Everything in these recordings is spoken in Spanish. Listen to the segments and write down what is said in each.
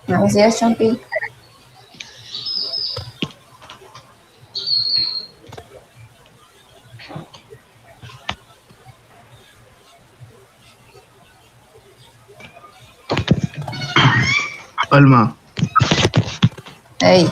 Buenos días, Champi. Alma. Hey.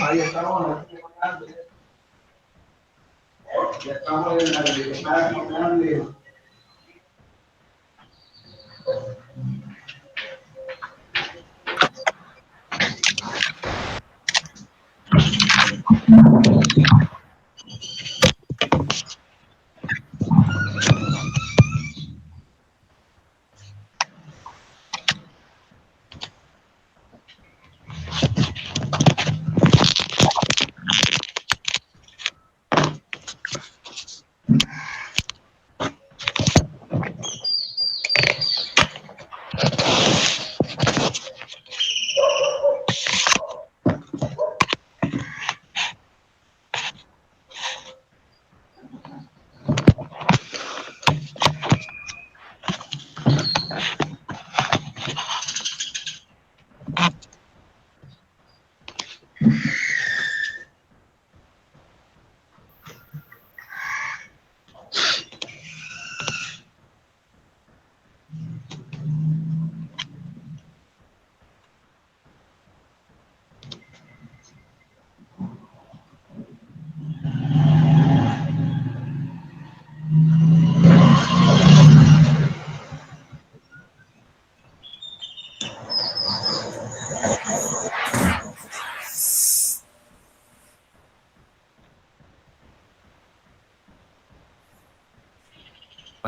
Ahí estamos. Ya estamos en la de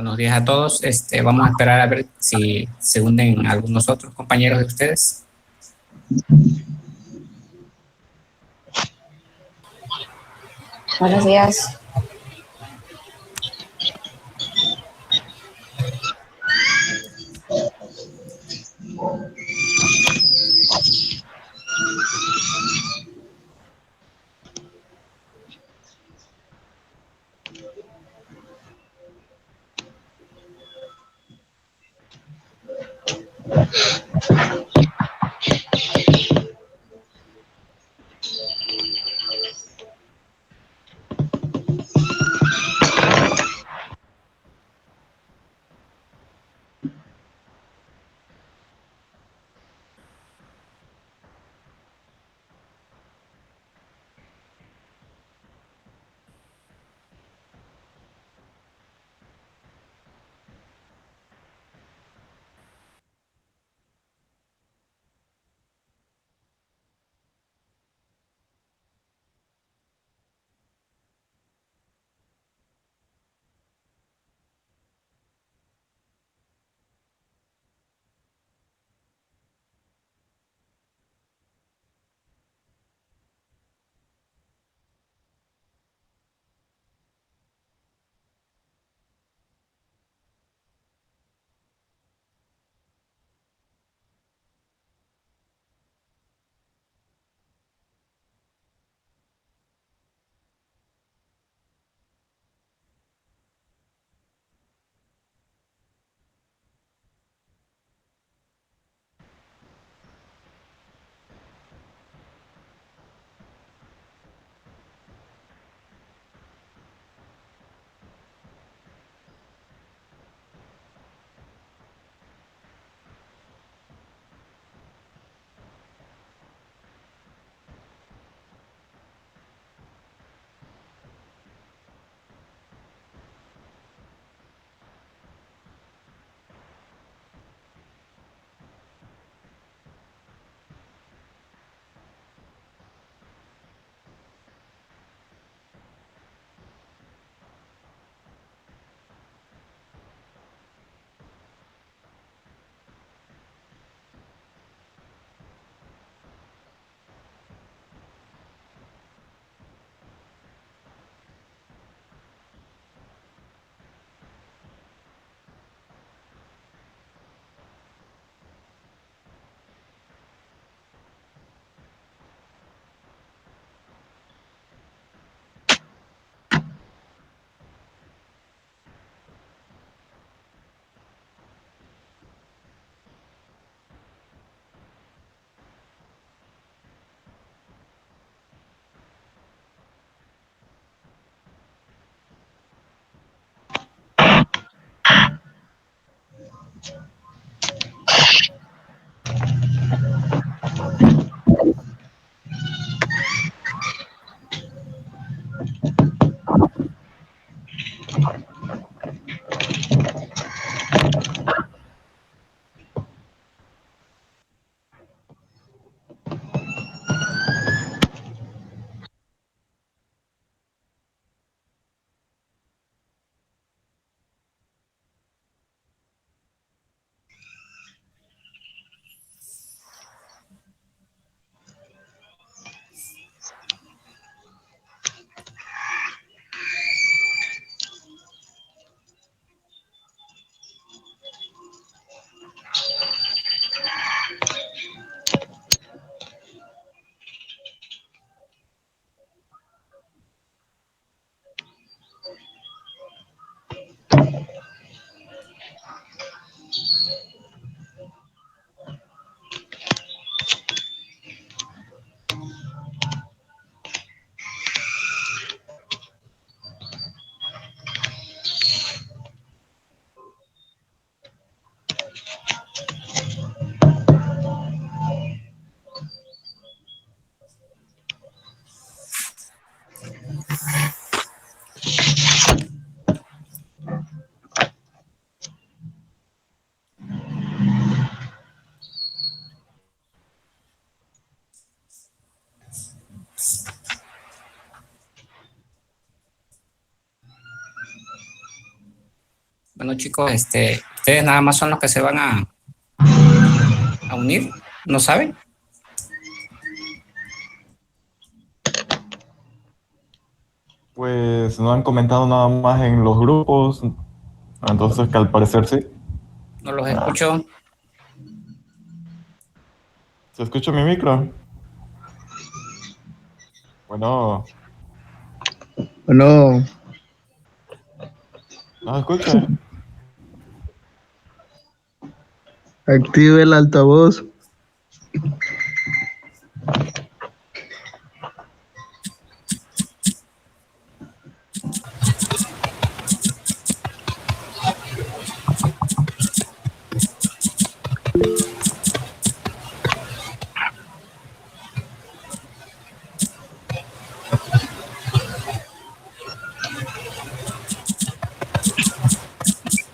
Buenos días a todos. Vamos a esperar a ver si se unen algunos otros compañeros de ustedes. Buenos días. Bueno, chicos, ustedes nada más son los que se van a unir, ¿no saben? Pues no han comentado nada más en los grupos, entonces que al parecer sí. No los escucho. ¿Se escucha mi micro? Bueno, No, ¿no se escucha? active el altavoz.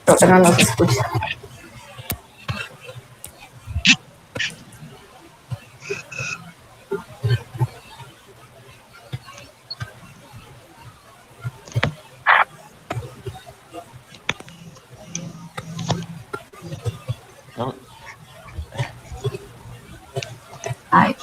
Creo que no nos escucha. No, Ay,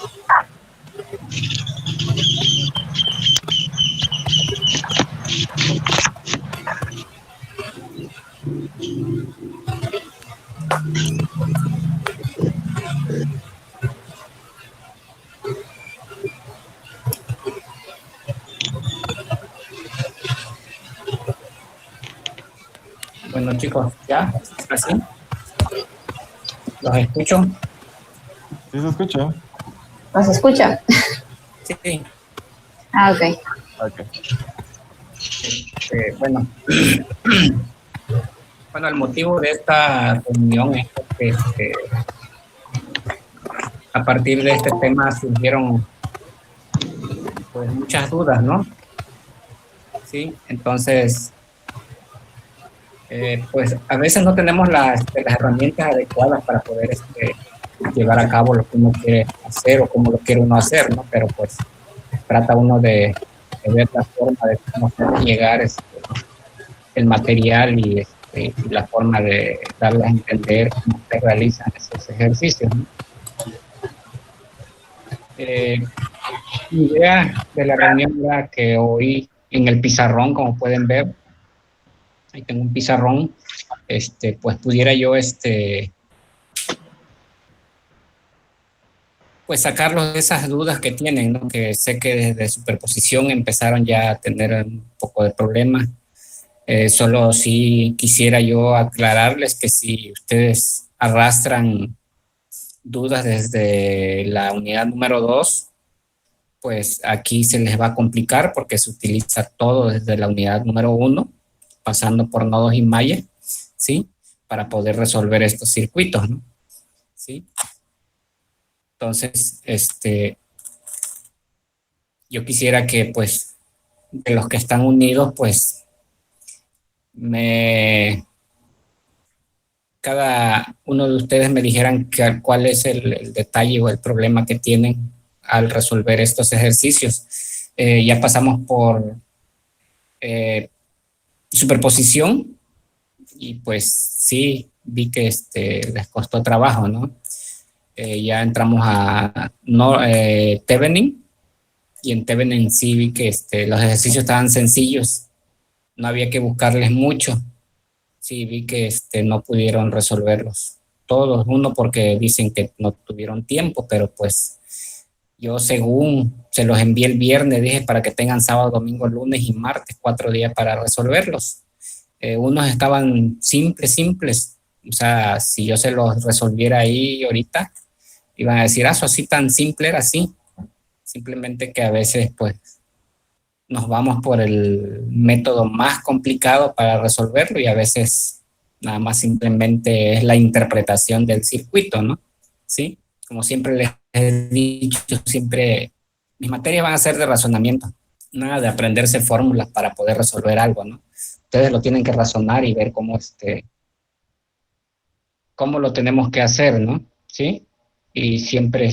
Bueno, chicos, ¿ya? ¿Así? ¿Los escucho? ¿sí se escucha? ¿nos escucha? Sí. Ah, ok. Ok. Bueno. Bueno, el motivo de esta reunión es porque a partir de este tema surgieron pues muchas dudas, ¿no? Sí, entonces, pues a veces no tenemos las herramientas adecuadas para poder llevar a cabo lo que uno quiere hacer o cómo lo quiere uno hacer, ¿no? Pero pues trata uno de ver la forma de cómo puede llegar el material y la forma de darles a entender cómo se realizan esos ejercicios, ¿no? Mi idea de la reunión era que hoy en el pizarrón, como pueden ver, ahí tengo un pizarrón, pues pudiera yo pues sacarlos de esas dudas que tienen, ¿no? Que sé que desde superposición empezaron ya a tener un poco de problemas. Solo sí quisiera yo aclararles que si ustedes arrastran dudas desde la unidad número 2, pues aquí se les va a complicar porque se utiliza todo desde la unidad número 1, pasando por nodos y mallas, ¿sí? Para poder resolver estos circuitos, ¿no? ¿Sí? Entonces, yo quisiera que, pues, de los que están unidos, pues, cada uno de ustedes me dijeran cuál es el detalle o el problema que tienen al resolver estos ejercicios. Ya pasamos por superposición y pues sí, vi que les costó trabajo, ¿no? Ya entramos a Thevenin, y en Thevenin sí vi que los ejercicios estaban sencillos, no había que buscarles mucho. Sí, vi que no pudieron resolverlos todos, uno porque dicen que no tuvieron tiempo, pero pues yo según se los envié el viernes, dije para que tengan sábado, domingo, lunes y martes, 4 días para resolverlos. Unos estaban simples, o sea, si yo se los resolviera ahí ahorita, iban a decir, eso así tan simple era así, simplemente que a veces pues nos vamos por el método más complicado para resolverlo y a veces nada más simplemente es la interpretación del circuito, ¿no? ¿Sí? Como siempre les he dicho, siempre mis materias van a ser de razonamiento, nada de aprenderse fórmulas para poder resolver algo, ¿no? Ustedes lo tienen que razonar y ver cómo lo tenemos que hacer, ¿no? ¿Sí? Y siempre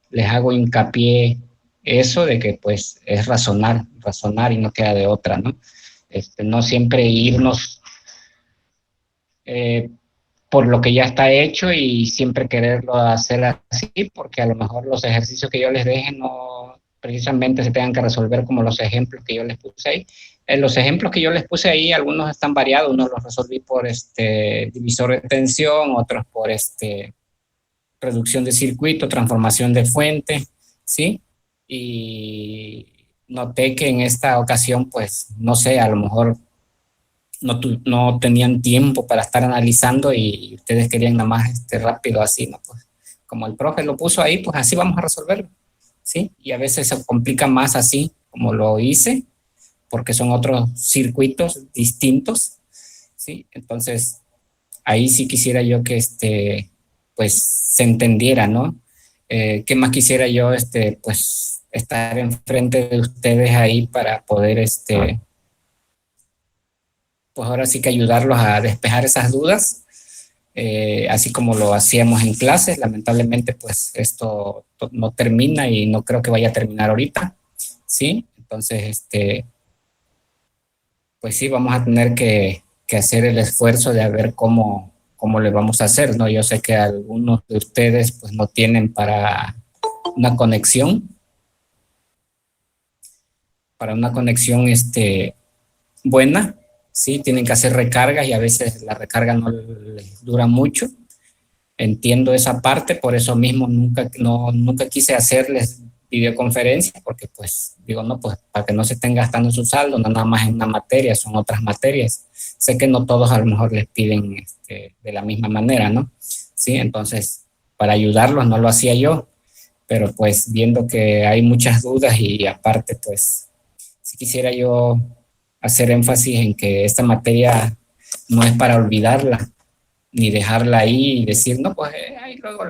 les hago hincapié eso de que pues es razonar y no queda de otra, ¿no? No siempre irnos por lo que ya está hecho y siempre quererlo hacer así, porque a lo mejor los ejercicios que yo les deje no precisamente se tengan que resolver como los ejemplos que yo les puse ahí. Los ejemplos que yo les puse ahí, algunos están variados, unos los resolví por divisor de tensión, otros por reducción de circuito, transformación de fuente, ¿sí? Y noté que en esta ocasión, pues, no sé, a lo mejor no tenían tiempo para estar analizando y ustedes querían nada más rápido así, ¿no? Pues como el profe lo puso ahí, pues así vamos a resolverlo, ¿sí? Y a veces se complica más así, como lo hice, porque son otros circuitos distintos, ¿sí? Entonces, ahí sí quisiera yo que pues se entendiera, ¿no? ¿Qué más quisiera yo, pues estar enfrente de ustedes ahí para poder, pues ahora sí que ayudarlos a despejar esas dudas, así como lo hacíamos en clases. Lamentablemente, pues esto no termina y no creo que vaya a terminar ahorita, ¿sí? Entonces, pues sí, vamos a tener que hacer el esfuerzo de ver cómo le vamos a hacer, ¿no? Yo sé que algunos de ustedes pues no tienen para una conexión, buena, ¿sí? Tienen que hacer recargas y a veces la recarga no les dura mucho. Entiendo esa parte, por eso mismo nunca quise hacerles videoconferencias, porque pues digo, no, pues para que no se estén gastando su saldo, no nada más en una materia, son otras materias. Sé que no todos a lo mejor les piden de la misma manera, ¿no? Sí, entonces para ayudarlos no lo hacía yo, pero pues viendo que hay muchas dudas y aparte pues si quisiera yo hacer énfasis en que esta materia no es para olvidarla, ni dejarla ahí y decir, no, pues ahí luego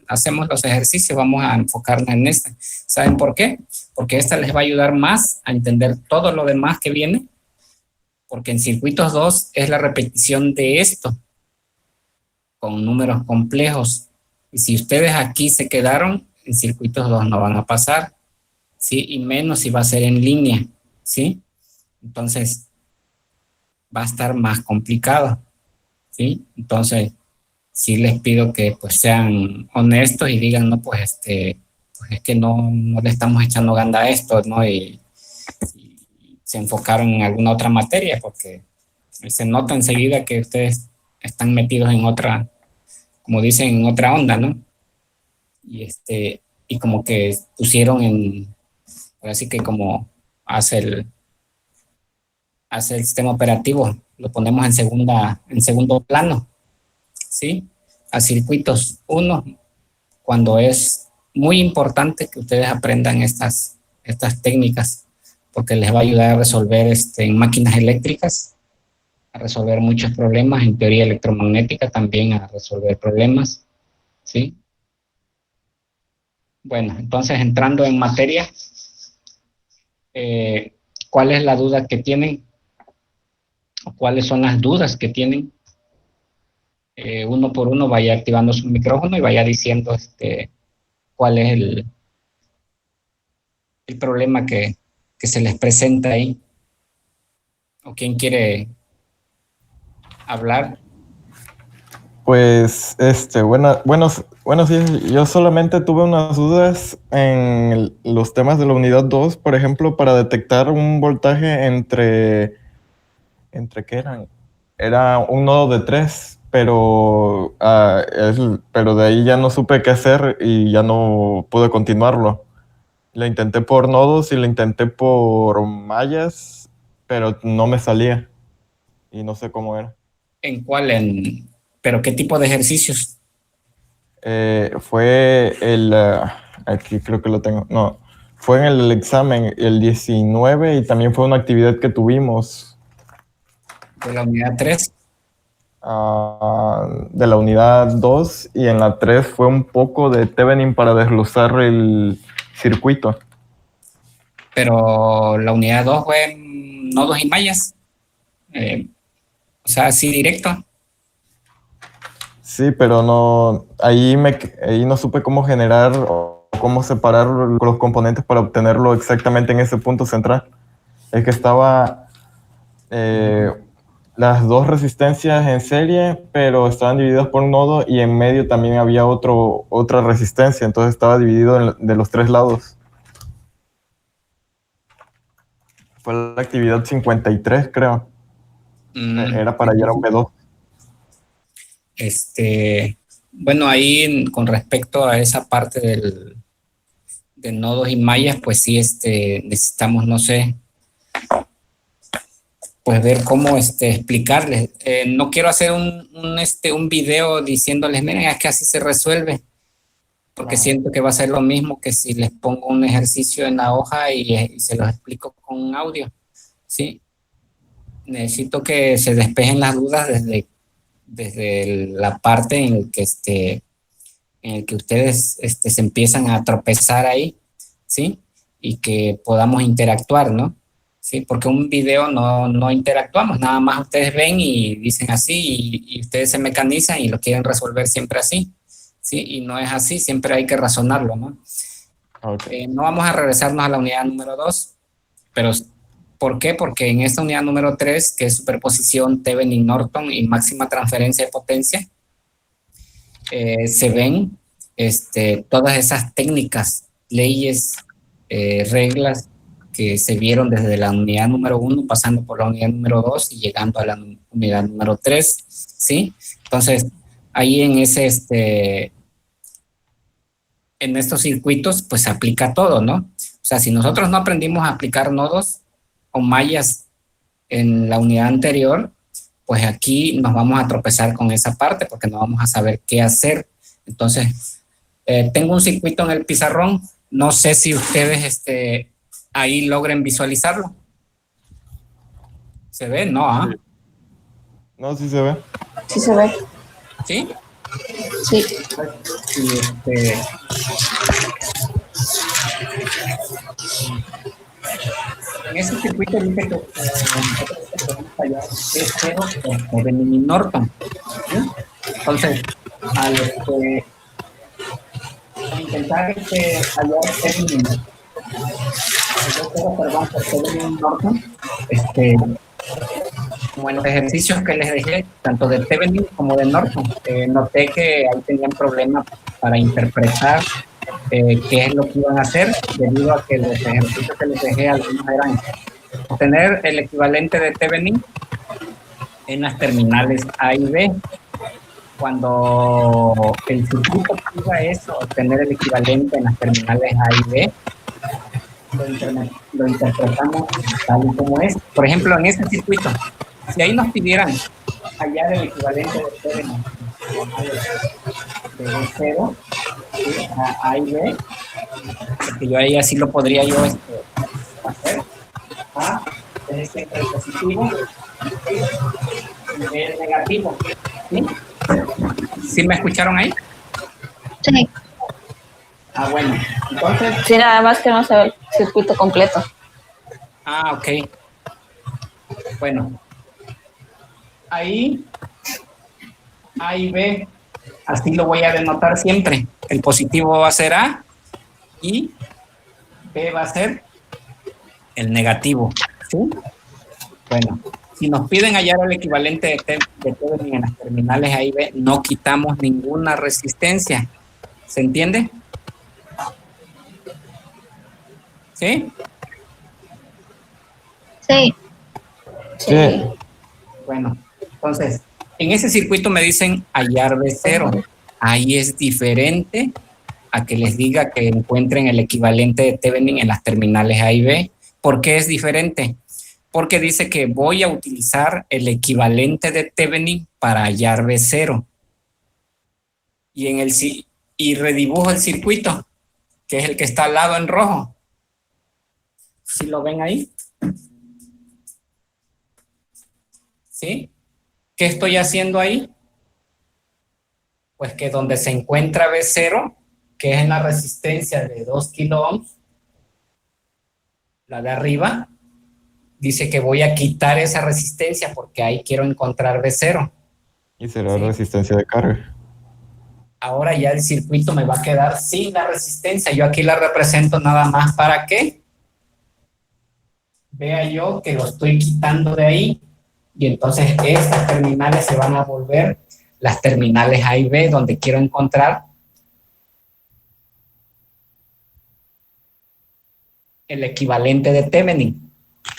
hacemos los ejercicios, vamos a enfocarnos en esta. ¿Saben por qué? Porque esta les va a ayudar más a entender todo lo demás que viene, porque en circuitos 2 es la repetición de esto, con números complejos. Y si ustedes aquí se quedaron, en circuitos 2 no van a pasar, ¿sí? Y menos si va a ser en línea, ¿sí? Entonces, va a estar más complicado, ¿sí? Entonces, sí les pido que pues sean honestos y digan, no, pues pues es que no le estamos echando ganda a esto, ¿no? Y se enfocaron en alguna otra materia, porque se nota enseguida que ustedes están metidos en otra, como dicen, en otra onda, ¿no? Y como que pusieron así que como hace el sistema operativo, lo ponemos en segundo plano, ¿sí? A circuitos 1, cuando es muy importante que ustedes aprendan estas técnicas, porque les va a ayudar a resolver en máquinas eléctricas, a resolver muchos problemas, en teoría electromagnética también a resolver problemas, ¿sí? Bueno, entonces entrando en materia, ¿cuál es la duda que tienen? ¿O cuáles son las dudas que tienen? Uno por uno vaya activando su micrófono y vaya diciendo cuál es el problema que se les presenta ahí. ¿O quién quiere hablar? Pues, bueno, sí, yo solamente tuve unas dudas en los temas de la unidad 2, por ejemplo, para detectar un voltaje ¿entre qué eran? Era un nodo de 3, pero, pero de ahí ya no supe qué hacer y ya no pude continuarlo. Le intenté por nodos y le intenté por mallas, pero no me salía y no sé cómo era. ¿En cuál? ¿Pero qué tipo de ejercicios? Fue aquí creo que lo tengo, no, fue en el examen el 19 y también fue una actividad que tuvimos. ¿De la unidad 3? De la unidad 2, y en la 3 fue un poco de Thevenin para desglosar el circuito. Pero la unidad 2 fue nodos y mallas. O sea, así directo. Sí, pero no, ahí no supe cómo generar o cómo separar los componentes para obtenerlo exactamente en ese punto central. Es que estaba las dos resistencias en serie, pero estaban divididas por un nodo y en medio también había otra resistencia, entonces estaba dividido de los tres lados. Fue la actividad 53, creo. Era para hallar un B2. Bueno, ahí con respecto a esa parte de nodos y mallas, pues sí, necesitamos, no sé, pues ver cómo explicarles. No quiero hacer un video diciéndoles, miren, es que así se resuelve, porque siento que va a ser lo mismo que si les pongo un ejercicio en la hoja y se los explico con un audio, ¿sí? Necesito que se despejen las dudas desde la parte en el que ustedes se empiezan a tropezar ahí, ¿sí? Y que podamos interactuar, ¿no? Sí, porque un video no interactuamos, nada más ustedes ven y dicen así y ustedes se mecanizan y lo quieren resolver siempre así, ¿sí? Y no es así, siempre hay que razonarlo, ¿no? Okay. No vamos a regresarnos a la unidad número 2, pero ¿por qué? Porque en esta unidad número 3, que es superposición Thevenin-Norton y máxima transferencia de potencia, se ven todas esas técnicas, leyes, reglas que se vieron desde la unidad número 1, pasando por la unidad número 2 y llegando a la unidad número 3, ¿sí? Entonces, ahí en estos circuitos, pues se aplica todo, ¿no? O sea, si nosotros no aprendimos a aplicar nodos o mallas en la unidad anterior, pues aquí nos vamos a tropezar con esa parte porque no vamos a saber qué hacer. Entonces, tengo un circuito en el pizarrón, no sé si ustedes ahí logren visualizarlo. ¿Se ve? No, ¿ah? Sí. No, sí se ve. Sí se ve. ¿Sí? Sí. Y en ese circuito dice que podemos hallar B0 por Thevenin-Norton, ¿sí? Entonces, al intentar hallar Thevenin-Norton, como en los ejercicios que les dejé, tanto de Thevenin como de Norton, noté que ahí tenían problemas para interpretar qué es lo que iban a hacer, debido a que los ejercicios que les dejé, algunos eran obtener el equivalente de Thevenin en las terminales A y B. Cuando el circuito pida eso, obtener el equivalente en las terminales A y B, lo interpretamos tal y como es. Por ejemplo, en este circuito, si ahí nos pidieran hallar el equivalente de Thevenin de B0, ¿sí? A y B, porque yo ahí así lo podría yo hacer. A es siempre el positivo y B el negativo, ¿sí? ¿Sí me escucharon ahí? Sí. Ah, bueno, entonces... Sí, nada más que no se ve el circuito completo. Ah, ok. Bueno, ahí A y B, así lo voy a denotar siempre. El positivo va a ser A y B va a ser el negativo, ¿sí? Bueno, si nos piden hallar el equivalente de Thevenin en las terminales A y B, no quitamos ninguna resistencia. ¿Se entiende? ¿Sí? Sí. Sí. Bueno, entonces, en ese circuito me dicen hallar B0. Ahí es diferente a que les diga que encuentren el equivalente de Thevenin en las terminales A y B. ¿Por qué es diferente? Porque dice que voy a utilizar el equivalente de Thevenin para hallar B0. Y redibujo el circuito, que es el que está al lado en rojo. ¿Sí lo ven ahí? ¿Sí? ¿Qué estoy haciendo ahí? Pues que donde se encuentra B0, que es en la resistencia de 2 kilo ohms, la de arriba, dice que voy a quitar esa resistencia porque ahí quiero encontrar B0. Y será resistencia de carga. Ahora ya el circuito me va a quedar sin la resistencia. Yo aquí la represento nada más para que vea yo que lo estoy quitando de ahí Y entonces estas terminales se van a volver las terminales A y B, donde quiero encontrar el equivalente de Thevenin.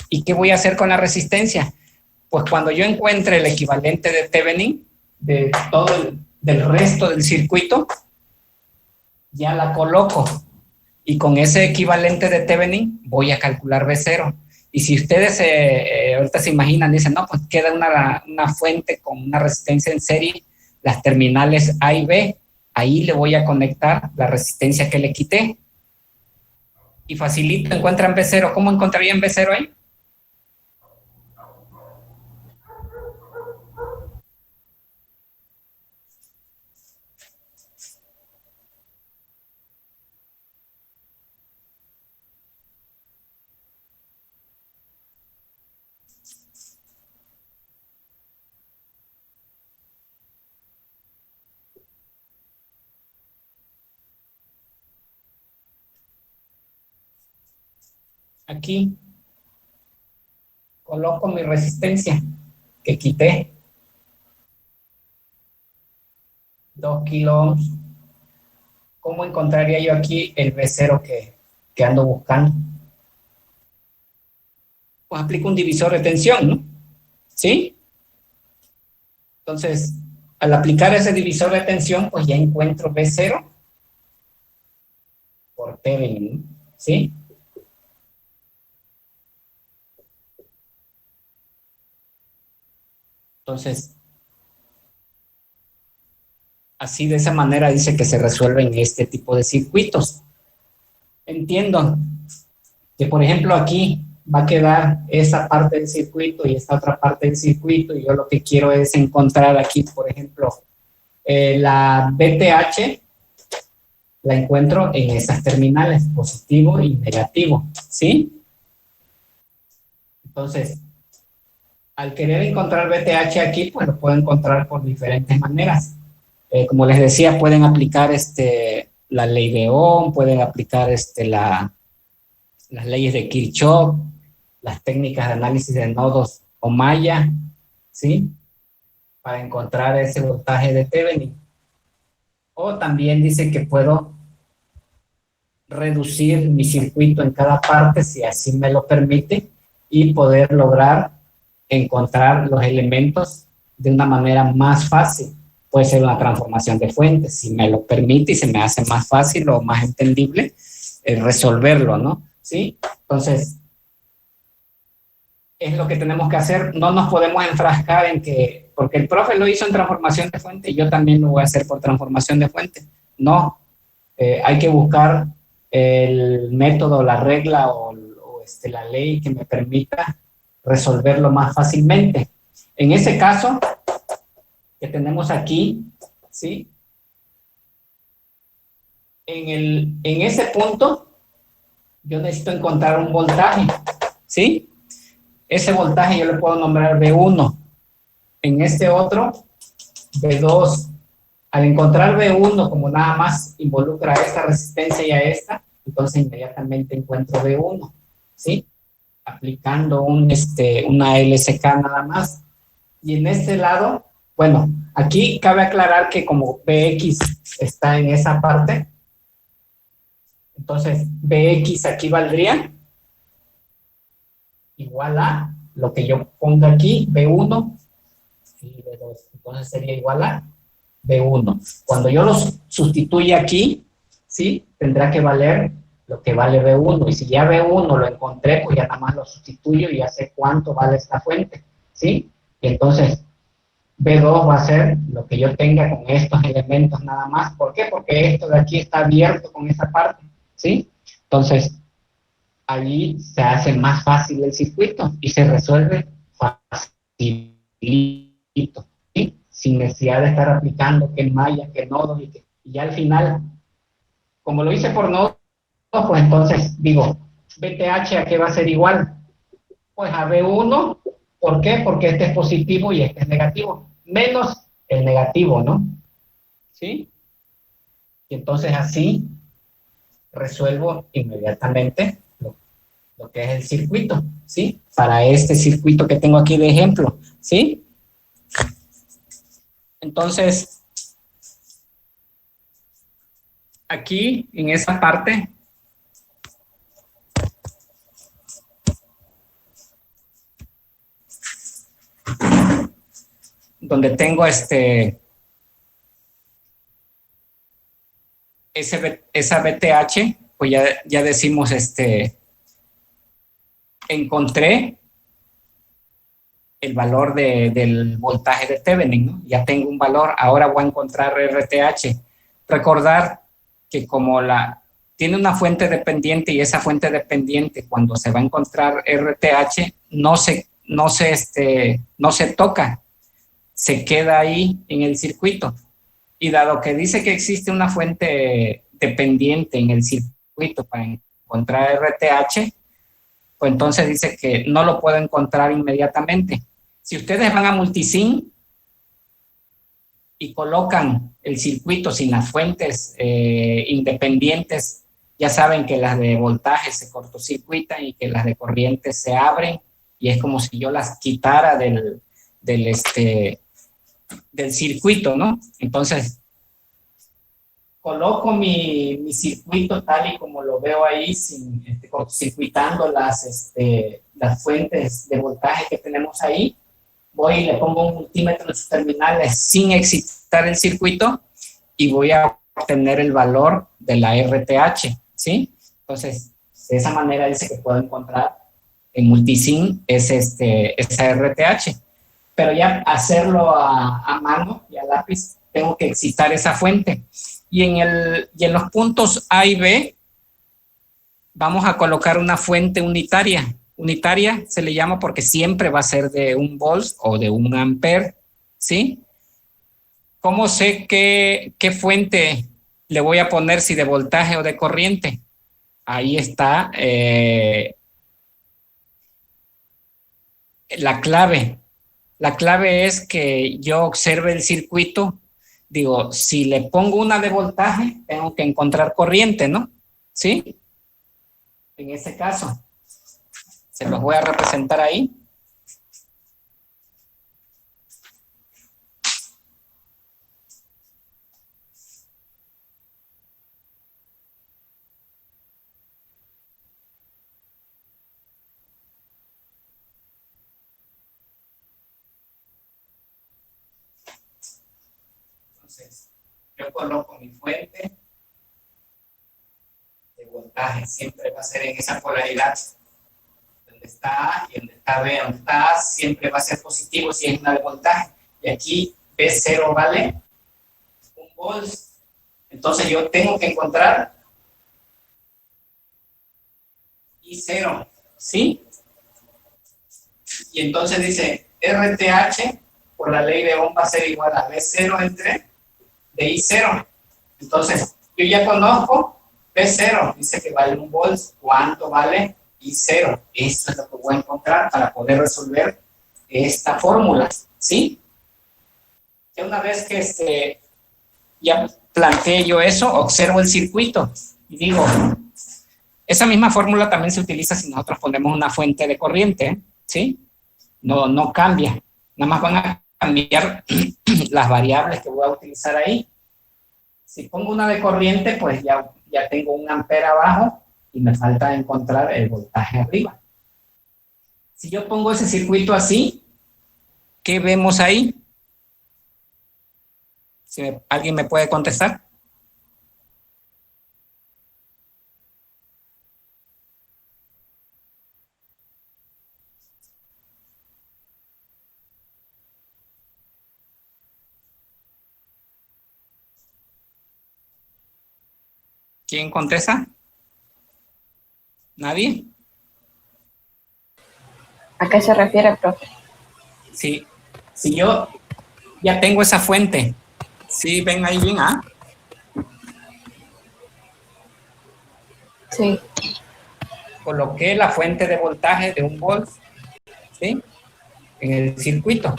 ¿Y qué voy a hacer con la resistencia? Pues cuando yo encuentre el equivalente de Thevenin, de todo del resto del circuito, ya la coloco. Y con ese equivalente de Thevenin voy a calcular V0. Y si ustedes ahorita se imaginan, dicen, no, pues queda una fuente con una resistencia en serie, las terminales A y B, ahí le voy a conectar la resistencia que le quité. Y facilito, encuentran V0. ¿Cómo encontrarían V0 ahí? Aquí coloco mi resistencia que quité, 2 kilo ohms. ¿Cómo encontraría yo aquí el V0 que ando buscando? Pues aplico un divisor de tensión, ¿no? ¿Sí? Entonces, al aplicar ese divisor de tensión, pues ya encuentro V0 por Thevenin, ¿sí? Entonces, así de esa manera dice que se resuelven este tipo de circuitos. Entiendo que, por ejemplo, aquí va a quedar esa parte del circuito y esta otra parte del circuito, y yo lo que quiero es encontrar aquí, por ejemplo, la VTH, la encuentro en esas terminales, positivo y negativo, ¿sí? Entonces, al querer encontrar VTH aquí, pues lo puedo encontrar por diferentes maneras. Como les decía, pueden aplicar la ley de Ohm, pueden aplicar las leyes de Kirchhoff, las técnicas de análisis de nodos o malla, ¿sí? Para encontrar ese voltaje de Thevenin. O también dice que puedo reducir mi circuito en cada parte, si así me lo permite, y poder lograr encontrar los elementos de una manera más fácil. Puede ser una transformación de fuente, si me lo permite y se me hace más fácil o más entendible resolverlo, ¿no? ¿Sí? Entonces, es lo que tenemos que hacer. No nos podemos enfrascar en que, porque el profe lo hizo en transformación de fuente, yo también lo voy a hacer por transformación de fuente. No, hay que buscar el método, la regla o la ley que me permita resolverlo más fácilmente. En ese caso que tenemos aquí, ¿sí? En ese punto yo necesito encontrar un voltaje, ¿sí? Ese voltaje yo le puedo nombrar V1. En este otro, V2. Al encontrar V1, como nada más involucra a esta resistencia y a esta, entonces inmediatamente encuentro V1, ¿sí? Aplicando una LSK nada más. Y en este lado, bueno, aquí cabe aclarar que como Vx está en esa parte, entonces Vx aquí valdría igual a lo que yo ponga aquí, V1 y V2. Entonces sería igual a V1. Cuando yo los sustituya aquí, ¿sí? Tendrá que valer lo que vale V1. Y si ya V1 lo encontré, pues ya nada más lo sustituyo y ya sé cuánto vale esta fuente, ¿sí? Y entonces V2 va a ser lo que yo tenga con estos elementos nada más. ¿Por qué? Porque esto de aquí está abierto con esa parte, ¿sí? Entonces, allí se hace más fácil el circuito y se resuelve facilito, ¿sí? Sin necesidad de estar aplicando que malla, que nodos, y ya al final, como lo hice por nodos, pues entonces digo, VTH a qué va a ser igual, pues a V1. ¿Por qué? Porque este es positivo y este es negativo, menos el negativo, ¿no? ¿Sí? Y entonces así resuelvo inmediatamente lo que es el circuito, ¿sí? Para este circuito que tengo aquí de ejemplo, ¿sí? Entonces, aquí en esa parte, donde tengo esa BTH, pues ya decimos, encontré el valor del voltaje de Thevenin, ¿no? Ya tengo un valor, ahora voy a encontrar RTH. Recordar que como tiene una fuente dependiente y esa fuente dependiente, cuando se va a encontrar RTH, no se toca, se queda ahí en el circuito. Y dado que dice que existe una fuente dependiente en el circuito para encontrar RTH, pues entonces dice que no lo puedo encontrar inmediatamente. Si ustedes van a Multisim y colocan el circuito sin las fuentes independientes, ya saben que las de voltaje se cortocircuitan y que las de corriente se abren, y es como si yo las quitara del circuito, ¿no? Entonces, coloco mi circuito tal y como lo veo ahí, cortocircuitando las fuentes de voltaje que tenemos ahí. Voy y le pongo un multímetro en sus terminales sin excitar el circuito y voy a obtener el valor de la RTH, ¿sí? Entonces, de esa manera dice que puedo encontrar en Multisim esa RTH. Pero ya hacerlo a mano y a lápiz, tengo que excitar esa fuente. Y en los puntos A y B, vamos a colocar una fuente unitaria. Unitaria se le llama porque siempre va a ser de 1 volt o de 1 ampere, ¿sí? ¿Cómo sé qué fuente le voy a poner, si de voltaje o de corriente? Ahí está la clave. La clave es que yo observe el circuito. Digo, si le pongo una de voltaje, tengo que encontrar corriente, ¿no? ¿Sí? En ese caso, se los voy a representar ahí. Entonces, yo coloco mi fuente de voltaje, siempre va a ser en esa polaridad, donde está A y donde está B. Donde está A siempre va a ser positivo si es una de voltaje, y aquí B0 vale 1 volt. Entonces yo tengo que encontrar I0, ¿sí? Y entonces dice RTH por la ley de Ohm va a ser igual a B0 entre de I0. Entonces, yo ya conozco B0, dice que vale 1 volt. ¿Cuánto vale I0? Eso es lo que voy a encontrar para poder resolver esta fórmula, ¿sí? Ya una vez que ya planteé yo eso, observo el circuito y digo, esa misma fórmula también se utiliza si nosotros ponemos una fuente de corriente, ¿sí? No cambia, nada más van a cambiar las variables que voy a utilizar ahí. Si pongo una de corriente, pues ya tengo 1 ampere abajo y me falta encontrar el voltaje arriba. Si yo pongo ese circuito así, ¿qué vemos ahí? Si ¿alguien me puede contestar? ¿Quién contesta? ¿Nadie? ¿A qué se refiere, profe? Sí. Si yo ya tengo esa fuente, ¿sí ven ahí bien? ¿Ah? Sí. Coloqué la fuente de voltaje de 1 volt, ¿sí? En el circuito.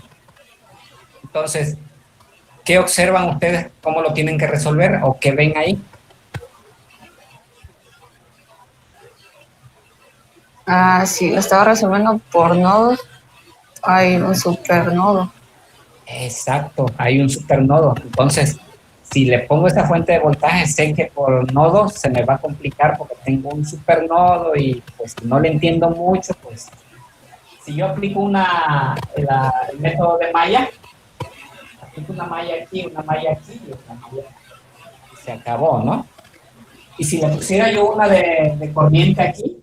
Entonces, ¿qué observan ustedes? ¿Cómo lo tienen que resolver? ¿O qué ven ahí? Si lo estaba resolviendo por nodos, hay un supernodo. Exacto, hay un supernodo. Entonces, si le pongo esta fuente de voltaje, sé que por nodos se me va a complicar porque tengo un supernodo y pues no le entiendo mucho, pues si yo aplico el método de malla, aplico una malla aquí y una malla aquí, y se acabó, ¿no? Y si le pusiera yo una de corriente aquí,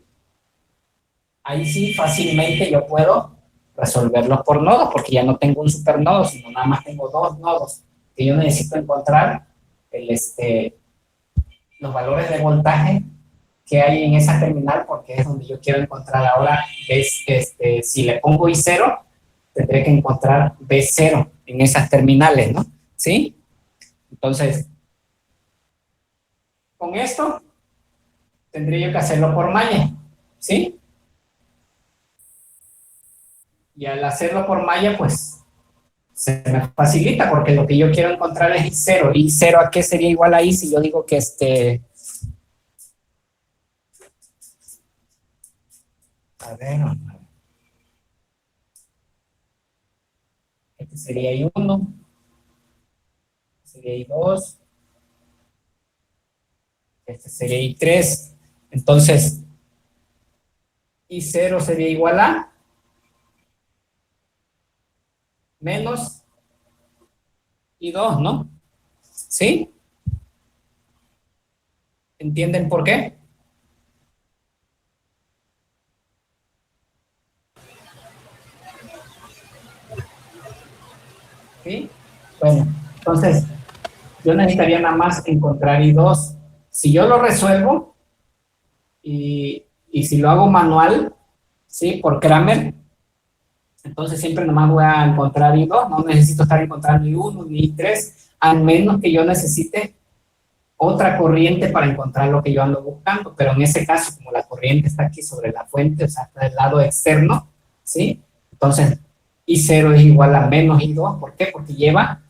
ahí sí fácilmente yo puedo resolverlos por nodos, porque ya no tengo un supernodo, sino nada más tengo dos nodos que yo necesito encontrar los valores de voltaje que hay en esa terminal, porque es donde yo quiero encontrar ahora, si le pongo I0, tendré que encontrar B0 en esas terminales, ¿no? ¿Sí? Entonces, con esto, tendría yo que hacerlo por malla, ¿sí? Y al hacerlo por malla, pues, se me facilita, porque lo que yo quiero encontrar es I0. ¿I0 a qué sería igual a I si yo digo que a ver, este sería I1, sería I2, este sería I3. Entonces, I0 sería igual a menos I2, ¿no? ¿Sí? ¿Entienden por qué? ¿Sí? Bueno, entonces, yo necesitaría nada más encontrar I2. Si yo lo resuelvo y si lo hago manual, ¿sí? Por Kramer, entonces siempre nomás voy a encontrar I2, no necesito estar encontrando I1 ni I3, al menos que yo necesite otra corriente para encontrar lo que yo ando buscando, pero en ese caso, como la corriente está aquí sobre la fuente, o sea, está del lado externo, ¿sí? Entonces, I0 es igual a menos I2, ¿por qué? Porque lleva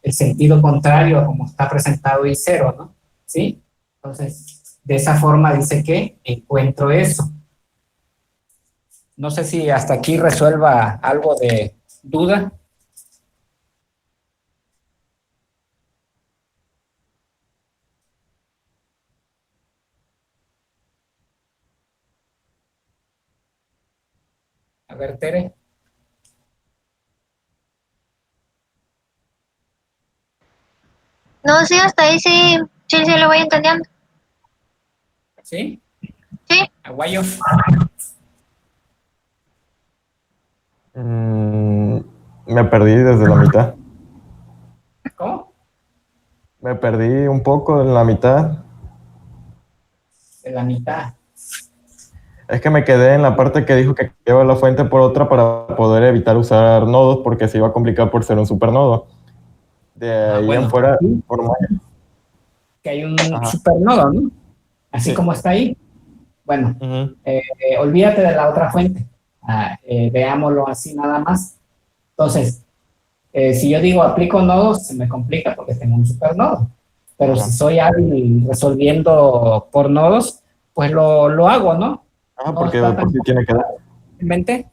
el sentido contrario a como está presentado I0, ¿no? ¿Sí? Entonces, de esa forma dice que encuentro eso. No sé si hasta aquí resuelva algo de duda. A ver, Tere. No, sí, hasta ahí sí, sí lo voy entendiendo. ¿Sí? Sí. Aguayo. Me perdí desde la mitad. ¿Cómo? Me perdí un poco en la mitad. De la mitad. Es que me quedé en la parte que dijo que lleva la fuente por otra para poder evitar usar nodos porque se iba a complicar por ser un supernodo. De ahí bueno, en fuera, sí, por malla. que hay un Ajá. supernodo, ¿no? Así Sí. como está ahí. Bueno, Ujú. olvídate de la otra fuente. Veámoslo así nada más. Entonces, si yo digo aplico nodos, se me complica porque tengo un supernodo. Pero Ajá. si soy hábil resolviendo por nodos, pues lo hago, ¿no? Ah, No porque está por tan sí tiene que dar. simplemente,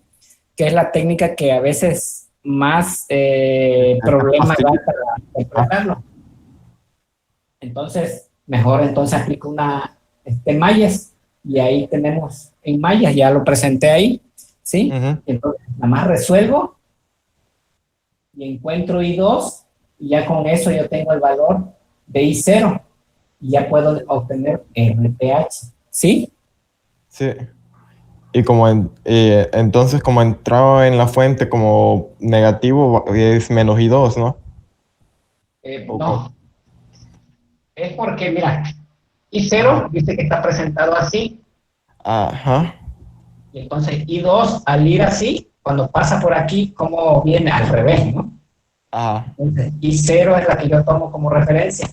que es la técnica que a veces más problemas da para interpretarlo. Entonces, mejor entonces aplico una mallas y ahí tenemos en mallas, ya lo presenté ahí, ¿sí? Ujú. Entonces, nada más resuelvo y encuentro I2 y ya con eso yo tengo el valor de I0 y ya puedo obtener RTH, ¿sí? Sí. Y entonces como entraba en la fuente como negativo es menos I2, ¿no? No, es porque, mira, I0 dice que está presentado así, Ajá. y entonces I2 al ir así, cuando pasa por aquí, como viene al revés, ¿no? Ajá. Entonces, I0 es la que yo tomo como referencia.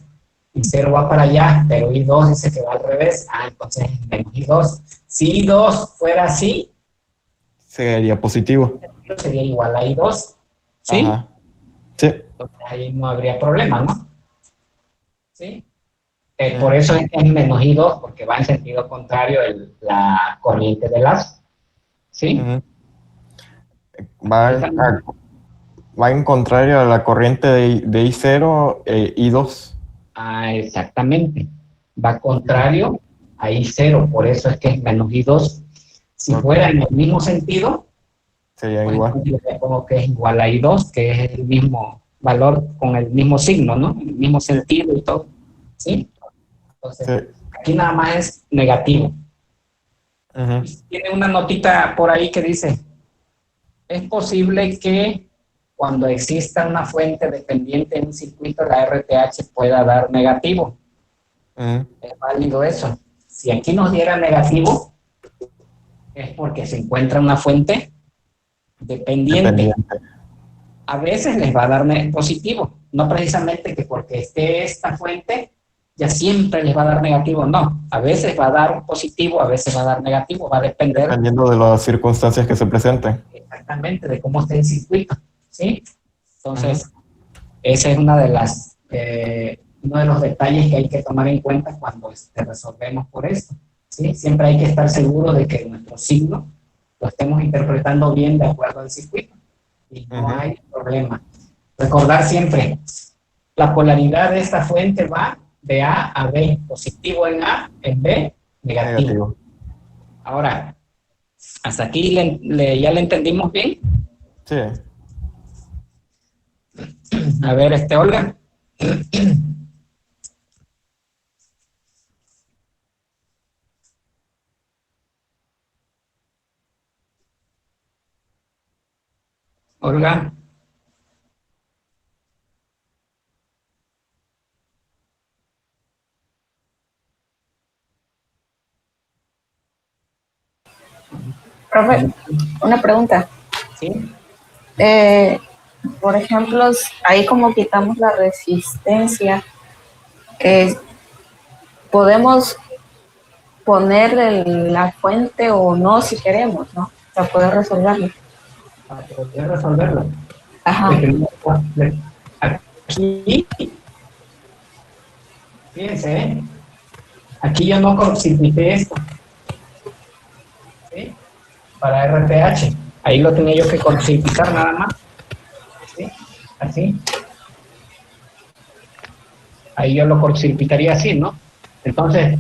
I0 va para allá, pero I2 dice que va al revés. Entonces menos I2. Si I2 fuera así, Sería positivo. sería igual a I2. ¿Sí? Ajá. Sí. Entonces ahí no habría problema, ¿no? ¿Sí? Por eso es menos I2, porque va en sentido contrario la corriente de lazo. ¿sí? Ujú. Va en contrario a la corriente de I0 e I2. Ah, exactamente. Va contrario a I0, por eso es que es menos I2. Si Ok. fuera en el mismo sentido, Sería pues igual. entonces le pongo que es igual a I2, que es el mismo valor con el mismo signo, ¿no? El mismo sentido y todo, ¿sí? Entonces, Sí. aquí nada más es negativo. Ujú. Tiene una notita por ahí que dice, es posible que cuando exista una fuente dependiente en un circuito, la RTH pueda dar negativo. Ujú. Es válido eso. Si aquí nos diera negativo, es porque se encuentra una fuente dependiente. Dependiente. A veces les va a dar positivo, no precisamente que porque esté esta fuente ya siempre les va a dar negativo, no. A veces va a dar positivo, a veces va a dar negativo, va a depender Dependiendo de las circunstancias que se presenten. exactamente de cómo esté el circuito, ¿sí? Entonces, Ujú. ese es una de las, uno de los detalles que hay que tomar en cuenta cuando resolvemos por esto, ¿sí? Siempre hay que estar seguro de que nuestro signo lo estemos interpretando bien de acuerdo al circuito y no Ujú. hay problema. Recordar siempre, la polaridad de esta fuente va de A a B, positivo en A, en B, negativo. Negativo. Ahora, hasta aquí ya le entendimos bien. Sí. A ver, Olga. Olga. Profe, una pregunta. ¿Sí? Eh, por ejemplo, ahí como quitamos la resistencia, eh, podemos poner la fuente o no si queremos, ¿no? Para poder resolverlo. Para poder resolverlo. Ajá. Aquí, fíjense, aquí yo no cortocircuité esto, ¿sí? Para RTH. Ahí lo tenía yo que cortocircuitar nada más, ¿sí? Así. Ahí yo lo cortocircuitaría así, ¿no? Entonces,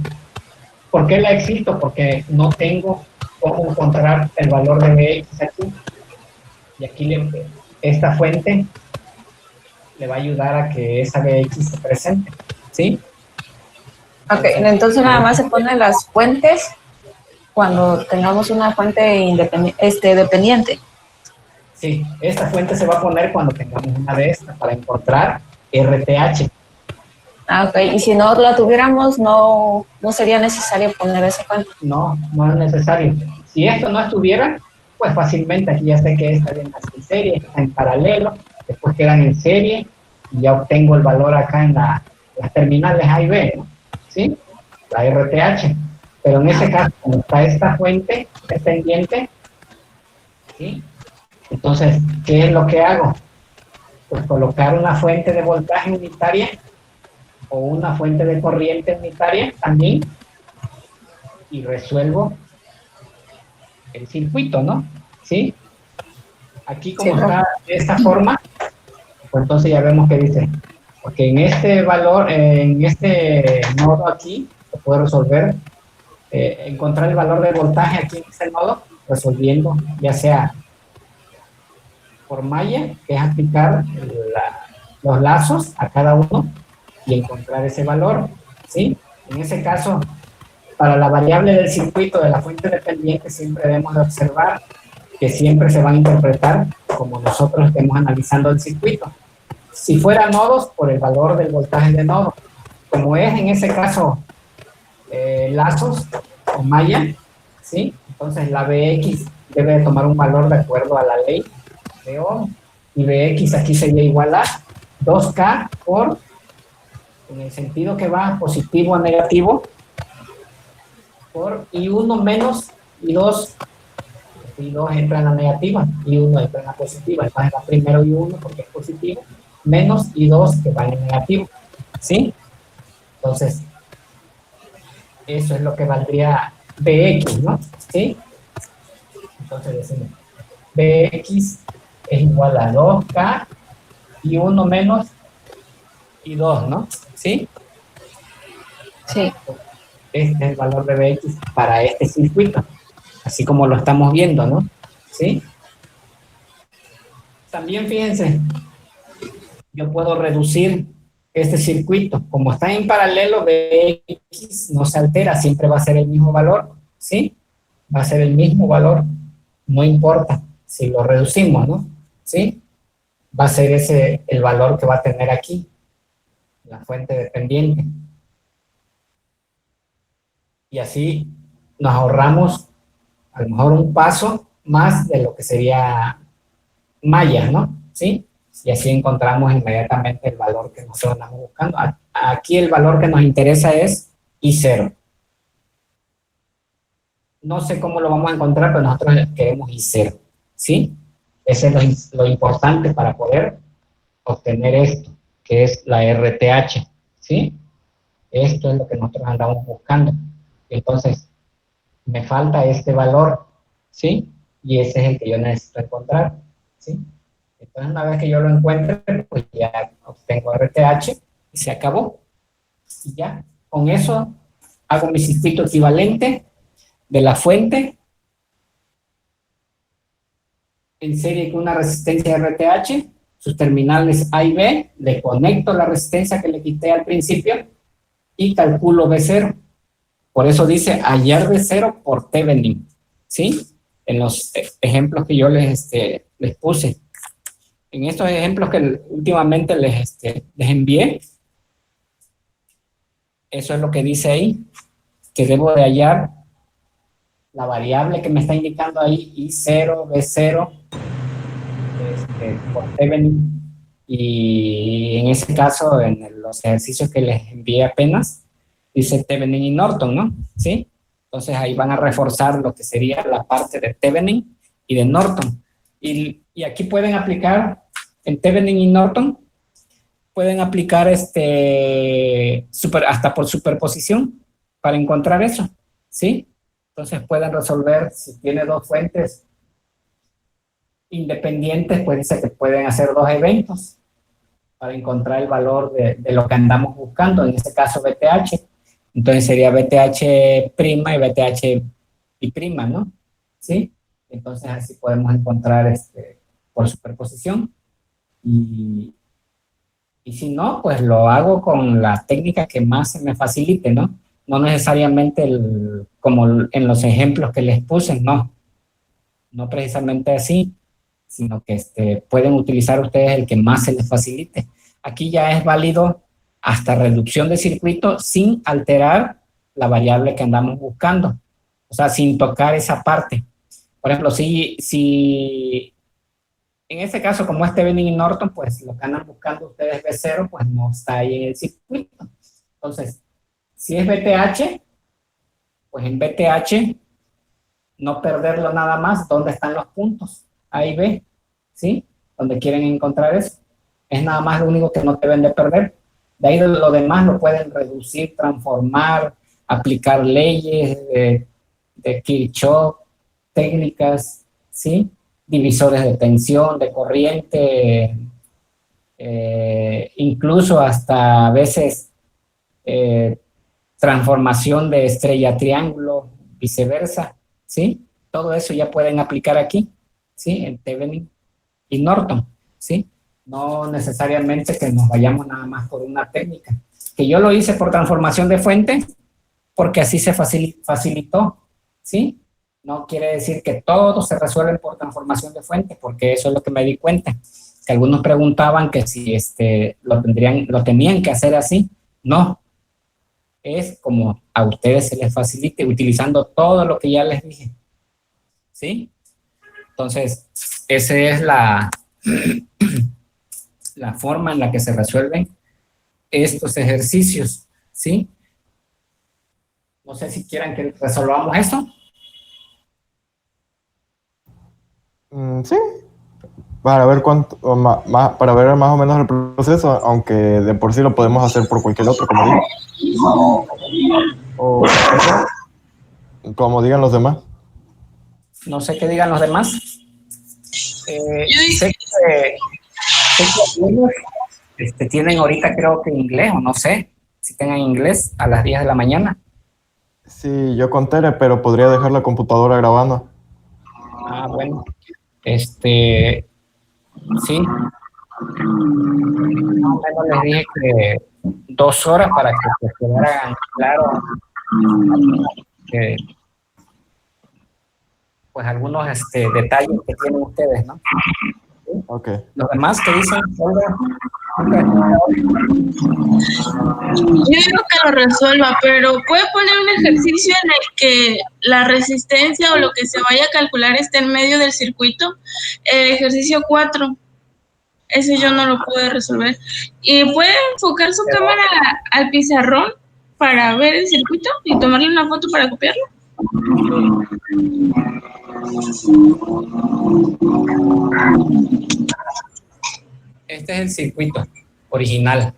¿por qué la exito? Porque no tengo cómo encontrar el valor de Bx aquí. Y aquí esta fuente le va a ayudar a que esa Bx se presente, ¿sí? Ok, entonces nada más se ponen las fuentes cuando tengamos una fuente dependiente. Sí, esta fuente se va a poner cuando tengamos una de estas para encontrar RTH. Ah, ok, y si no la tuviéramos, no sería necesario poner esa fuente. No, no es necesario. Si esto no estuviera, pues fácilmente aquí ya sé que esta viene en serie, está en paralelo, después quedan en serie y ya obtengo el valor acá en las terminales A y B, ¿no? ¿Sí? La RTH. Pero en ese caso, como está esta fuente dependiente, ¿sí? Entonces, ¿qué es lo que hago? Pues colocar una fuente de voltaje unitaria o una fuente de corriente unitaria también y resuelvo el circuito, ¿no? ¿Sí? Aquí como Sí, está de esta forma, pues entonces ya vemos que dice, porque en este valor, en este nodo aquí, se puede resolver, encontrar el valor de voltaje aquí en este nodo, resolviendo ya sea por malla, que es aplicar los lazos a cada uno y encontrar ese valor, ¿sí? En ese caso, para la variable del circuito de la fuente dependiente siempre debemos de observar que siempre se van a interpretar como nosotros estemos analizando el circuito. Si fuera nodos, por el valor del voltaje de nodo. Como es en ese caso lazos o malla, ¿sí? Entonces la Bx debe de tomar un valor de acuerdo a la ley de Ohm. Y Bx aquí sería igual a 2K por, en el sentido que va positivo a negativo, por I1 menos I2. I2 entra en la negativa, I1 entra en la positiva. Entonces va primero I1 porque es positivo, menos I2 que va en negativo, ¿sí? Entonces, eso es lo que valdría Bx, ¿no? ¿Sí? Entonces decimos, Bx es igual a 2K y 1 menos y 2, ¿no? ¿Sí? Sí. Este es el valor de Bx para este circuito, así como lo estamos viendo, ¿no? ¿Sí? También fíjense, yo puedo reducir este circuito. Como está en paralelo, Bx no se altera, siempre va a ser el mismo valor, ¿sí? Va a ser el mismo valor, no importa si lo reducimos, ¿no? ¿Sí? Va a ser ese el valor que va a tener aquí, la fuente dependiente. Y así nos ahorramos a lo mejor un paso más de lo que sería malla, ¿no? ¿Sí? Y así encontramos inmediatamente el valor que nosotros estamos buscando. Aquí el valor que nos interesa es I0. No sé cómo lo vamos a encontrar, pero nosotros queremos I0, ¿sí? Ese es lo importante para poder obtener esto, que es la RTH, ¿sí? Esto es lo que nosotros andamos buscando. Entonces, me falta este valor, ¿sí? Y ese es el que yo necesito encontrar, ¿sí? Entonces, una vez que yo lo encuentre, pues ya obtengo RTH y se acabó. Y ya, con eso hago mi circuito equivalente de la fuente en serie con una resistencia RTH, sus terminales A y B, le conecto la resistencia que le quité al principio y calculo B0. Por eso dice hallar B0 por Thevenin, ¿sí? En los ejemplos que yo les puse. En estos ejemplos que últimamente les envié, eso es lo que dice ahí, que debo de hallar la variable que me está indicando ahí, I0, B0, por Thevenin, y en ese caso, en los ejercicios que les envié apenas, dice Thevenin y Norton, ¿no? ¿Sí? Entonces ahí van a reforzar lo que sería la parte de Thevenin y de Norton. Y aquí pueden aplicar, en Thevenin y Norton, pueden aplicar hasta por superposición para encontrar eso, ¿sí? Entonces pueden resolver, si tiene dos fuentes independientes, pues dice que pueden hacer dos eventos para encontrar el valor de lo que andamos buscando, en este caso BTH. Entonces sería BTH' y BTH y', ¿no? ¿Sí? Entonces así podemos encontrar por superposición. Y si no, pues lo hago con la técnica que más se me facilite, ¿no? No necesariamente como en los ejemplos que les puse, no. No precisamente así, sino que pueden utilizar ustedes el que más se les facilite. Aquí ya es válido hasta reducción de circuito sin alterar la variable que andamos buscando, o sea, sin tocar esa parte. Por ejemplo, si en este caso, como es Thevenin y Norton, pues lo que andan buscando ustedes B0, pues no está ahí en el circuito. Entonces, si es BTH, pues en BTH, no perderlo nada más, ¿dónde están los puntos? A y B, ¿sí? Donde quieren encontrar eso. Es nada más lo único que no deben de perder. De ahí lo demás lo pueden reducir, transformar, aplicar leyes de Kirchhoff, técnicas, ¿sí? Divisores de tensión, de corriente, incluso hasta a veces transformación de estrella-triángulo, viceversa, ¿sí? Todo eso ya pueden aplicar aquí, ¿sí? En Thevenin y Norton, ¿sí? No necesariamente que nos vayamos nada más por una técnica. Que yo lo hice por transformación de fuente, porque así se facilitó, ¿sí? No quiere decir que todo se resuelve por transformación de fuente, porque eso es lo que me di cuenta. Que algunos preguntaban que si lo tenían que hacer así. No. Es como a ustedes se les facilite, utilizando todo lo que ya les dije. ¿Sí? Entonces, esa es la forma en la que se resuelven estos ejercicios. ¿Sí? No sé si quieran que resolvamos esto. Sí, para ver para ver más o menos el proceso, aunque de por sí lo podemos hacer por cualquier otro, como digo. O como digan los demás. No sé qué digan los demás. Sé que algunos tienen ahorita creo que inglés, o no sé si tengan inglés a las 10 de la mañana. Sí, yo con Tere, pero podría dejar la computadora grabando. Ah, bueno. Sí. Más o menos les dije que 2 horas para que se quedaran claro pues algunos detalles que tienen ustedes, ¿no? Ok. Los demás que dicen, Olga, Yo digo que lo resuelva, pero puede poner un ejercicio en el que la resistencia o lo que se vaya a calcular esté en medio del circuito. El ejercicio 4, ese yo no lo pude resolver. Y puede enfocar su cámara al pizarrón para ver el circuito y tomarle una foto para copiarlo. este es el circuito original.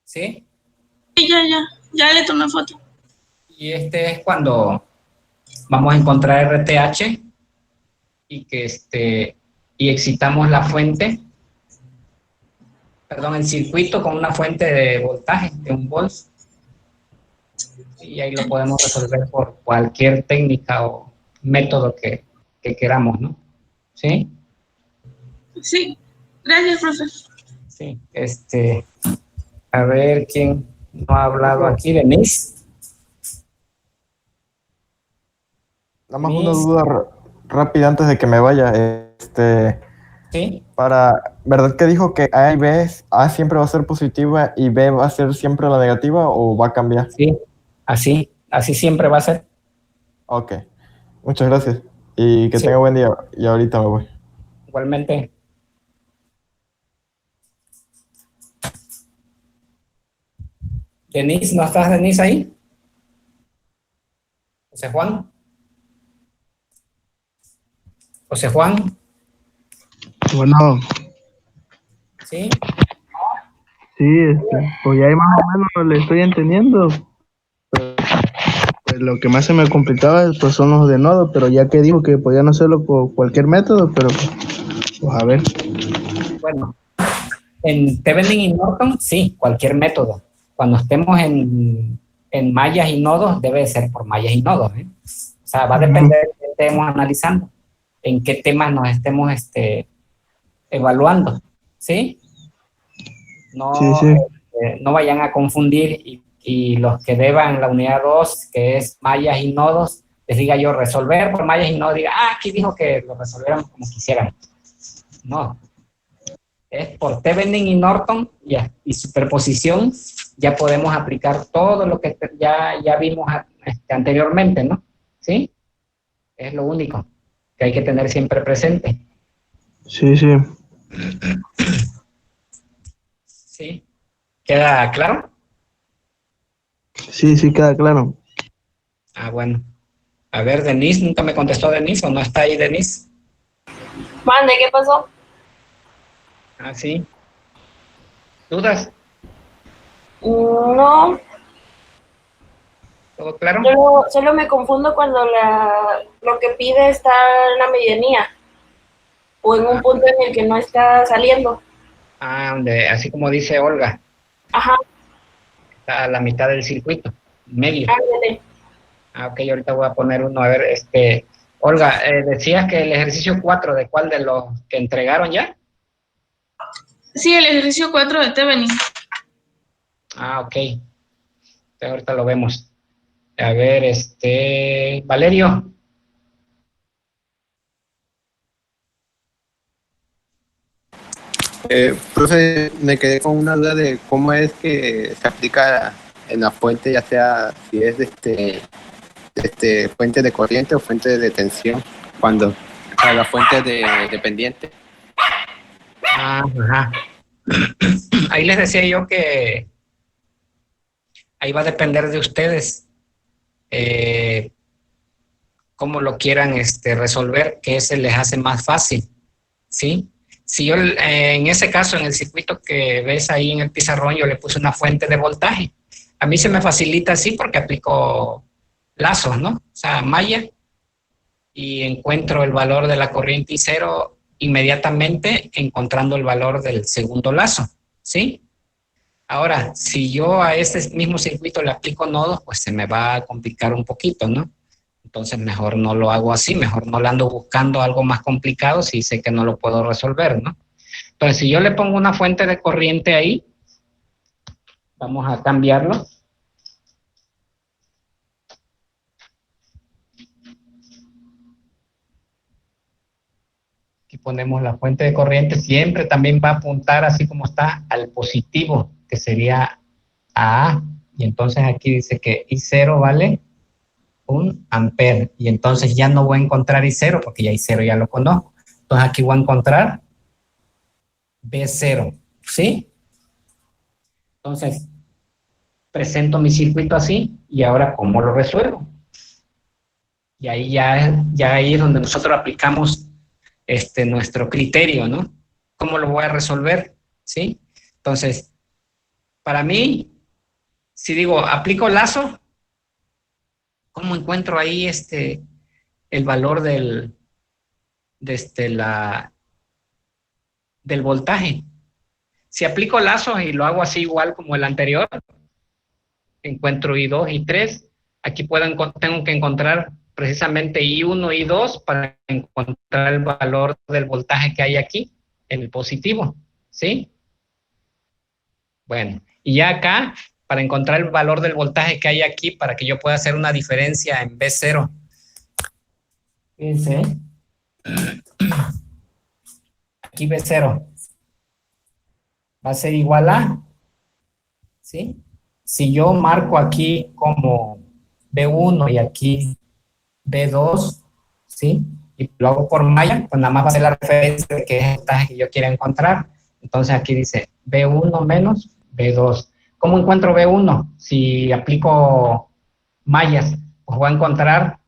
¿Sí? Sí, ya le tomé foto. Y este es cuando vamos a encontrar RTH y que y excitamos la fuente, perdón, el circuito con una fuente de voltaje de 1 volt. Y ahí lo podemos resolver por cualquier técnica o método que queramos, ¿no? ¿Sí? Sí, gracias, profe. Sí, a ver quién no ha hablado aquí. Denise. Nada más una duda rápida antes de que me vaya. Sí. ¿Verdad que dijo que A y B, A siempre va a ser positiva y B va a ser siempre la negativa o va a cambiar? Sí, así siempre va a ser. Ok, muchas gracias y que Sí. tenga buen día. Y ahorita me voy. Igualmente. Denise, ¿no estás, Denise, ahí? José Juan. José Juan. Bueno, Sí. sí, pues ya más o menos le estoy entendiendo. Pues lo que más se me complicaba pues son los de nodo, pero ya que dijo que podían hacerlo por cualquier método, pero pues a ver. Bueno, en Thevenin y Norton, sí, cualquier método. Cuando estemos en mallas y nodos, debe ser por mallas y nodos, ¿eh? O sea, va a depender de qué estemos analizando, en qué temas nos estemos evaluando, ¿sí? No, Sí. no vayan a confundir y los que deban la unidad 2, que es mallas y nodos, les diga yo resolver por mallas y nodos, diga, aquí dijo que lo resolvieran como quisieran. No. Es por Thevenin y Norton y superposición, ya podemos aplicar todo lo que ya vimos anteriormente, ¿no? ¿Sí? Es lo único que hay que tener siempre presente. Sí. ¿Sí? ¿Queda claro? Sí, queda claro. Ah, bueno. A ver, Denise, ¿nunca me contestó Denise o no está ahí Denise? Mande, ¿qué pasó? Ah, sí. ¿Dudas? No, ¿Todo claro? solo me confundo cuando lo que pide está en la medianía o en un punto en el que no está saliendo. Ah, así como dice Olga, Ajá, está a la mitad del circuito, medio. ándale. Ah, ok, ahorita voy a poner uno. A ver, Olga, decías que el ejercicio 4, ¿de cuál de los que entregaron ya? Sí, el ejercicio 4 de Thevenin. Ah, ok. Entonces ahorita lo vemos. A ver, Valerio. Profe, me quedé con una duda de cómo es que se aplica en la fuente, ya sea si es fuente de corriente o fuente de tensión, cuando a la fuente dependiente. Ah, ajá. Ahí les decía yo que ahí va a depender de ustedes cómo lo quieran resolver, que se les hace más fácil, ¿sí? Si yo en ese caso, en el circuito que ves ahí en el pizarrón, yo le puse una fuente de voltaje. A mí se me facilita así porque aplico lazos, ¿no? O sea, malla, y encuentro el valor de la corriente I0 inmediatamente encontrando el valor del segundo lazo, ¿sí? Ahora, si yo a este mismo circuito le aplico nodos, pues se me va a complicar un poquito, ¿no? Entonces mejor no lo hago así, mejor no le ando buscando algo más complicado si sé que no lo puedo resolver, ¿no? Entonces, si yo le pongo una fuente de corriente ahí, vamos a cambiarlo. Aquí ponemos la fuente de corriente, siempre también va a apuntar así como está al positivo, que sería A. Y entonces aquí dice que I0 vale 1 ampere. Y entonces ya no voy a encontrar I0 porque ya I0 ya lo conozco. Entonces aquí voy a encontrar B0, ¿sí? Entonces, presento mi circuito así y ahora ¿cómo lo resuelvo? Y ahí ya ahí es donde nosotros aplicamos nuestro criterio, ¿no? ¿Cómo lo voy a resolver? ¿Sí? Entonces, para mí, si digo, aplico lazo, ¿cómo encuentro ahí el valor del voltaje? Si aplico lazos y lo hago así igual como el anterior, encuentro I2, I3, aquí tengo que encontrar precisamente I1, I2 para encontrar el valor del voltaje que hay aquí, en el positivo, ¿sí? Bueno, y ya acá, para encontrar el valor del voltaje que hay aquí, para que yo pueda hacer una diferencia en B0. Fíjense, aquí B0 va a ser igual a, ¿sí? Si yo marco aquí como B1 y aquí B2, ¿sí? Y lo hago por malla, pues nada más va a ser la referencia de que es el voltaje que yo quiera encontrar. Entonces aquí dice B1 menos B2. ¿Cómo encuentro B1? Si aplico mallas, pues voy a encontrar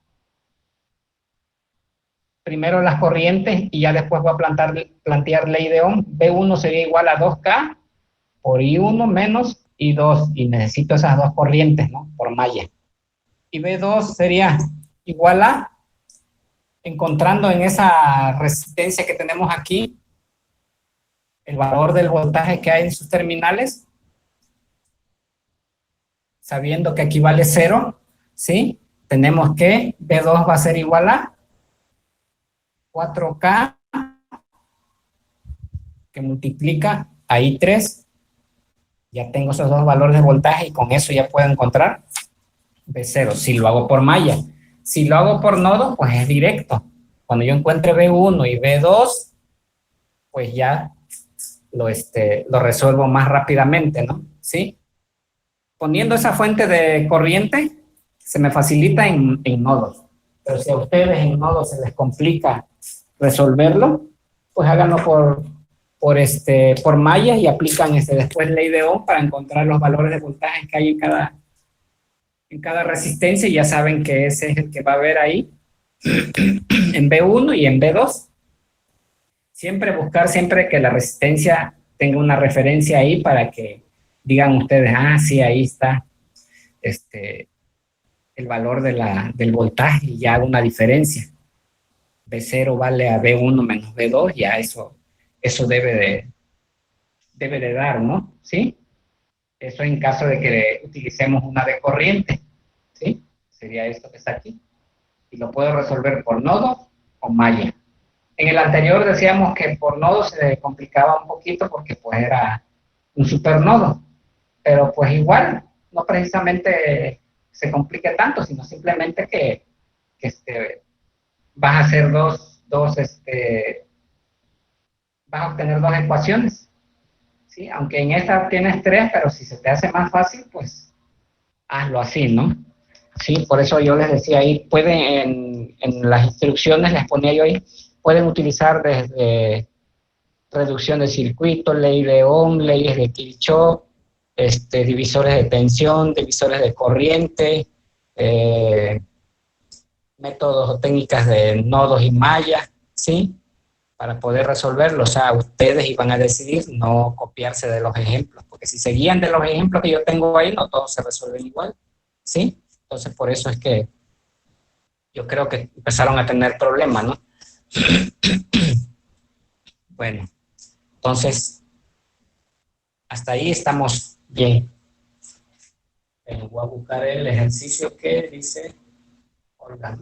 primero las corrientes y ya después voy a plantear ley de Ohm. B1 sería igual a 2K por I1 menos I2, y necesito esas dos corrientes, ¿no? Por malla. Y B2 sería igual a, encontrando en esa resistencia que tenemos aquí, el valor del voltaje que hay en sus terminales, sabiendo que aquí vale 0, ¿sí? Tenemos que B2 va a ser igual a 4K, que multiplica a I3. Ya tengo esos dos valores de voltaje y con eso ya puedo encontrar B0, si lo hago por malla. Si lo hago por nodo, pues es directo. Cuando yo encuentre B1 y B2, pues ya lo resuelvo más rápidamente, ¿no? ¿Sí? Poniendo esa fuente de corriente, se me facilita en nodos. Pero si a ustedes en nodos se les complica resolverlo, pues háganlo por mallas y aplican después ley de Ohm para encontrar los valores de voltaje que hay en cada resistencia, y ya saben que ese es el que va a haber ahí en B1 y en B2. Siempre que la resistencia tenga una referencia ahí para que digan ustedes, ah, sí, ahí está el valor del voltaje y ya hago una diferencia. B0 vale a B1 menos B2, ya eso debe de dar, ¿no? ¿Sí? Eso en caso de que utilicemos una de corriente, ¿sí? Sería esto que está aquí. Y lo puedo resolver por nodo o malla. En el anterior decíamos que por nodo se complicaba un poquito porque pues era un supernodo. Pero pues igual, no precisamente se complique tanto, sino simplemente que vas a hacer vas a obtener dos ecuaciones, ¿sí? Aunque en esta tienes 3, pero si se te hace más fácil, pues hazlo así, ¿no? Sí, por eso yo les decía ahí, pueden, en las instrucciones les ponía yo ahí, pueden utilizar desde reducción de circuito, ley de Ohm, leyes de Kirchhoff, divisores de tensión, divisores de corriente, métodos o técnicas de nodos y mallas, ¿sí? para poder resolverlo. O sea, ustedes iban a decidir no copiarse de los ejemplos, porque si seguían de los ejemplos que yo tengo ahí, no todos se resuelven igual, ¿sí? Entonces, por eso es que yo creo que empezaron a tener problemas, ¿no? Bueno, entonces, hasta ahí estamos bien. Voy a buscar el ejercicio que dice Olga.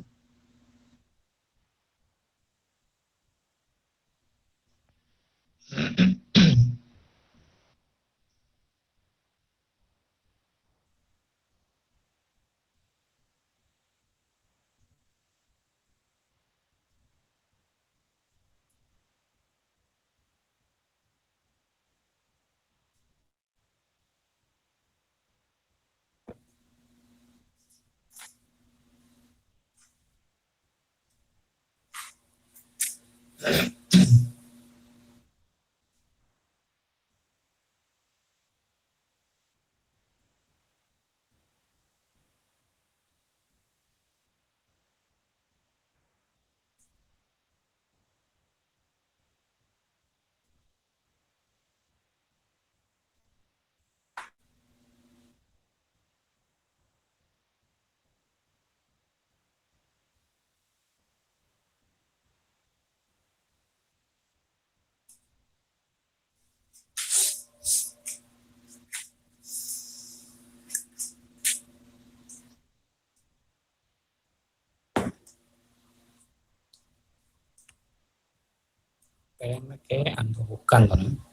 Espérenme que ando buscando, ¿no?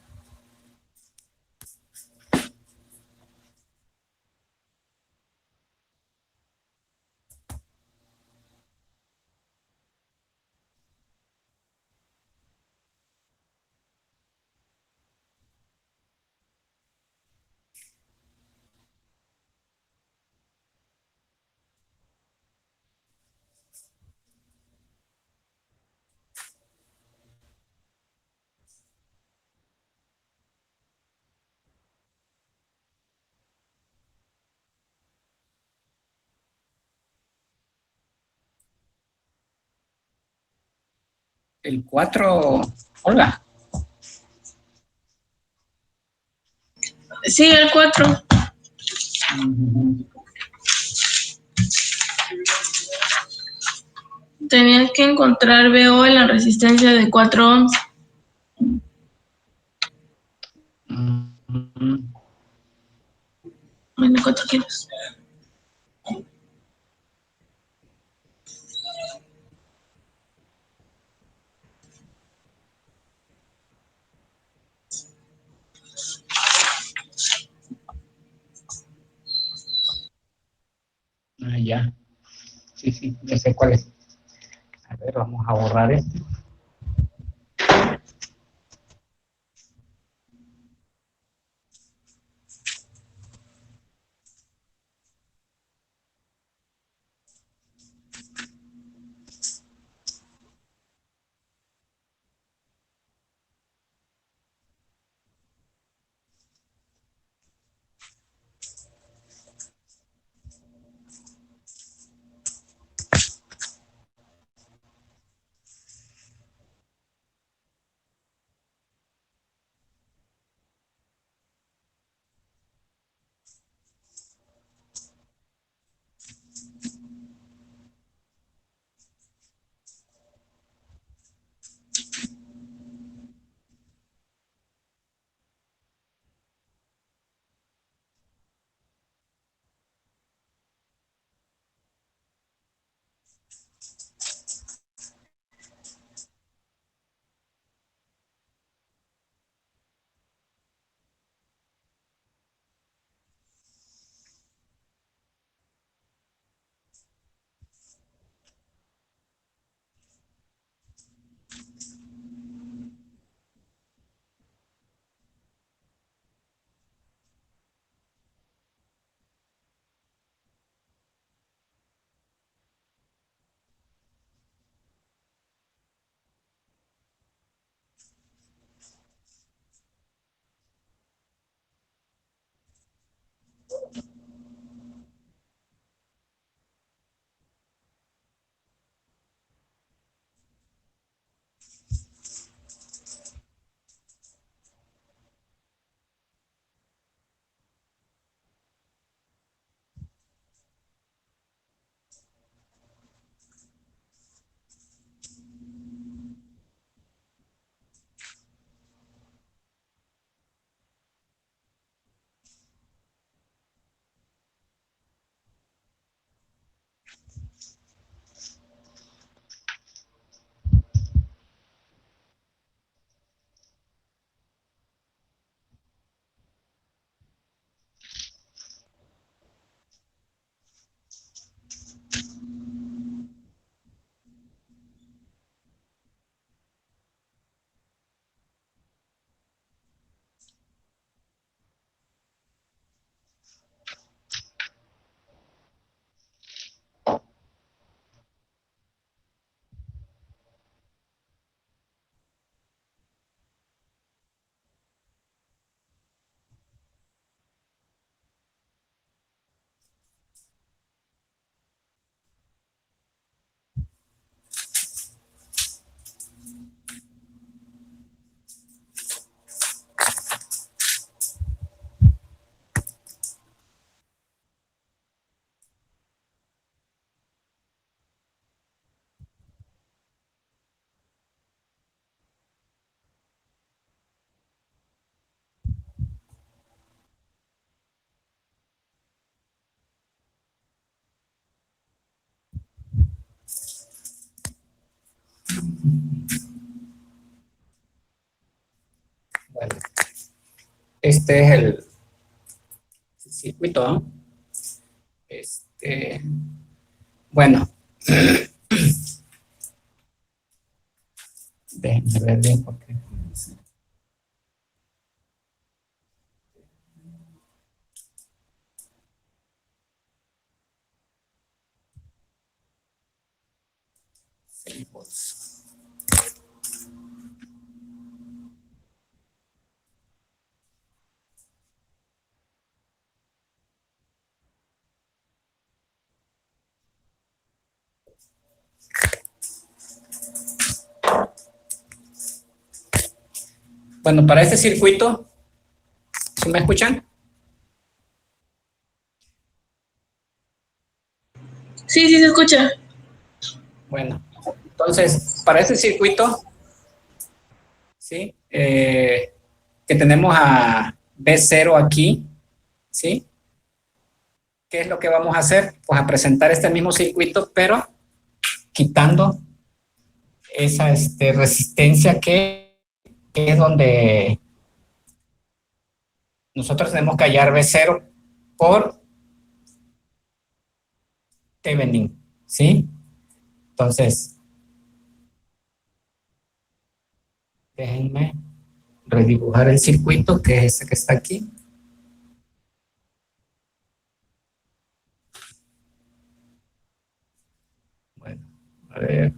El 4, Olga. Sí, el 4. Tenías que encontrar BO en la resistencia de 4 ohms. Bueno, 4 kilos. Ya. Sí, sí, ya sé cuál es. A ver, vamos a borrar esto. Bueno, este es el circuito, ¿no? Bueno, déjenme ver bien porque... Bueno, para este circuito, ¿sí me escuchan? Sí, sí se escucha. Bueno, entonces, para este circuito, ¿sí? Que tenemos a B0 aquí, ¿sí? ¿Qué es lo que vamos a hacer? Pues a presentar este mismo circuito, pero quitando esa resistencia que es donde nosotros tenemos que hallar B0 por Thevenin, ¿sí? Entonces, déjenme redibujar el circuito, que es este que está aquí. Bueno, a ver.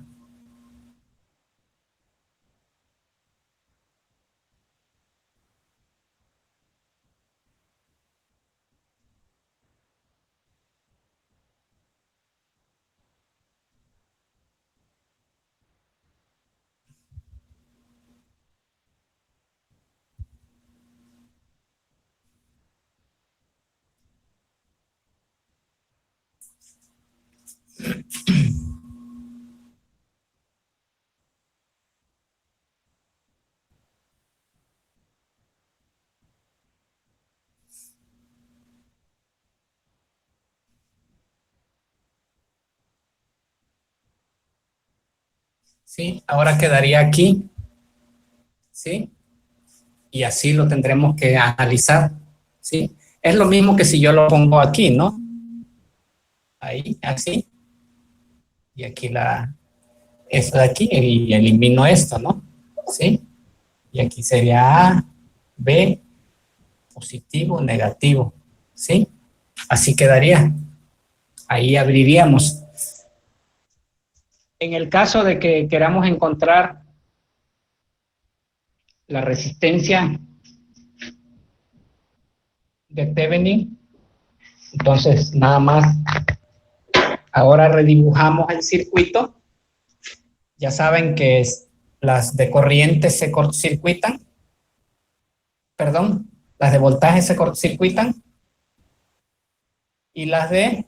¿Sí? Ahora quedaría aquí, ¿sí? Y así lo tendremos que analizar, ¿sí? Es lo mismo que si yo lo pongo aquí, ¿no? Ahí, así. Y aquí esto de aquí, y elimino esto, ¿no? ¿Sí? Y aquí sería A, B, positivo, negativo, ¿sí? Así quedaría. Ahí abriríamos. En el caso de que queramos encontrar la resistencia de Thevenin, entonces nada más ahora redibujamos el circuito. Ya saben que las de corriente se cortocircuitan, perdón, las de voltaje se cortocircuitan y las de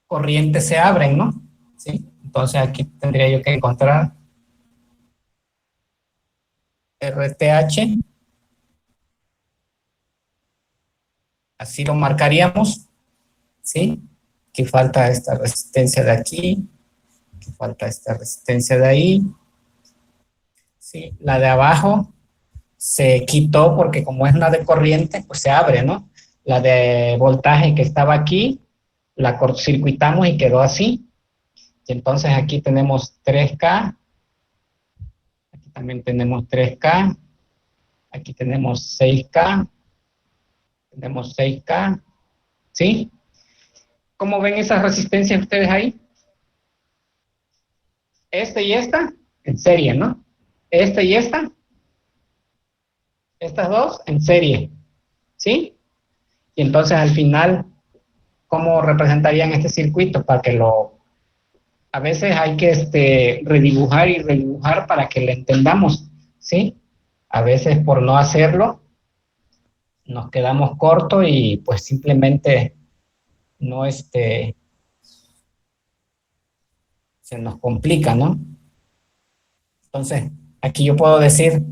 corriente se abren, ¿no? ¿Sí? Entonces aquí tendría yo que encontrar RTH. Así lo marcaríamos, ¿sí? Que falta esta resistencia de aquí, que falta esta resistencia de ahí. Sí, la de abajo se quitó porque como es una de corriente, pues se abre, ¿no? La de voltaje que estaba aquí, la cortocircuitamos y quedó así. Y entonces aquí tenemos 3K, aquí también tenemos 3K, aquí tenemos 6K, tenemos 6K, ¿sí? ¿Cómo ven esas resistencias ustedes ahí? Esta y esta, en serie, ¿no? Esta y esta, estas dos en serie, ¿sí? Y entonces al final, ¿cómo representarían este circuito? Para que a veces hay que redibujar y redibujar para que lo entendamos, ¿sí? A veces por no hacerlo, nos quedamos cortos y pues simplemente no se nos complica, ¿no? Entonces, aquí yo puedo decir,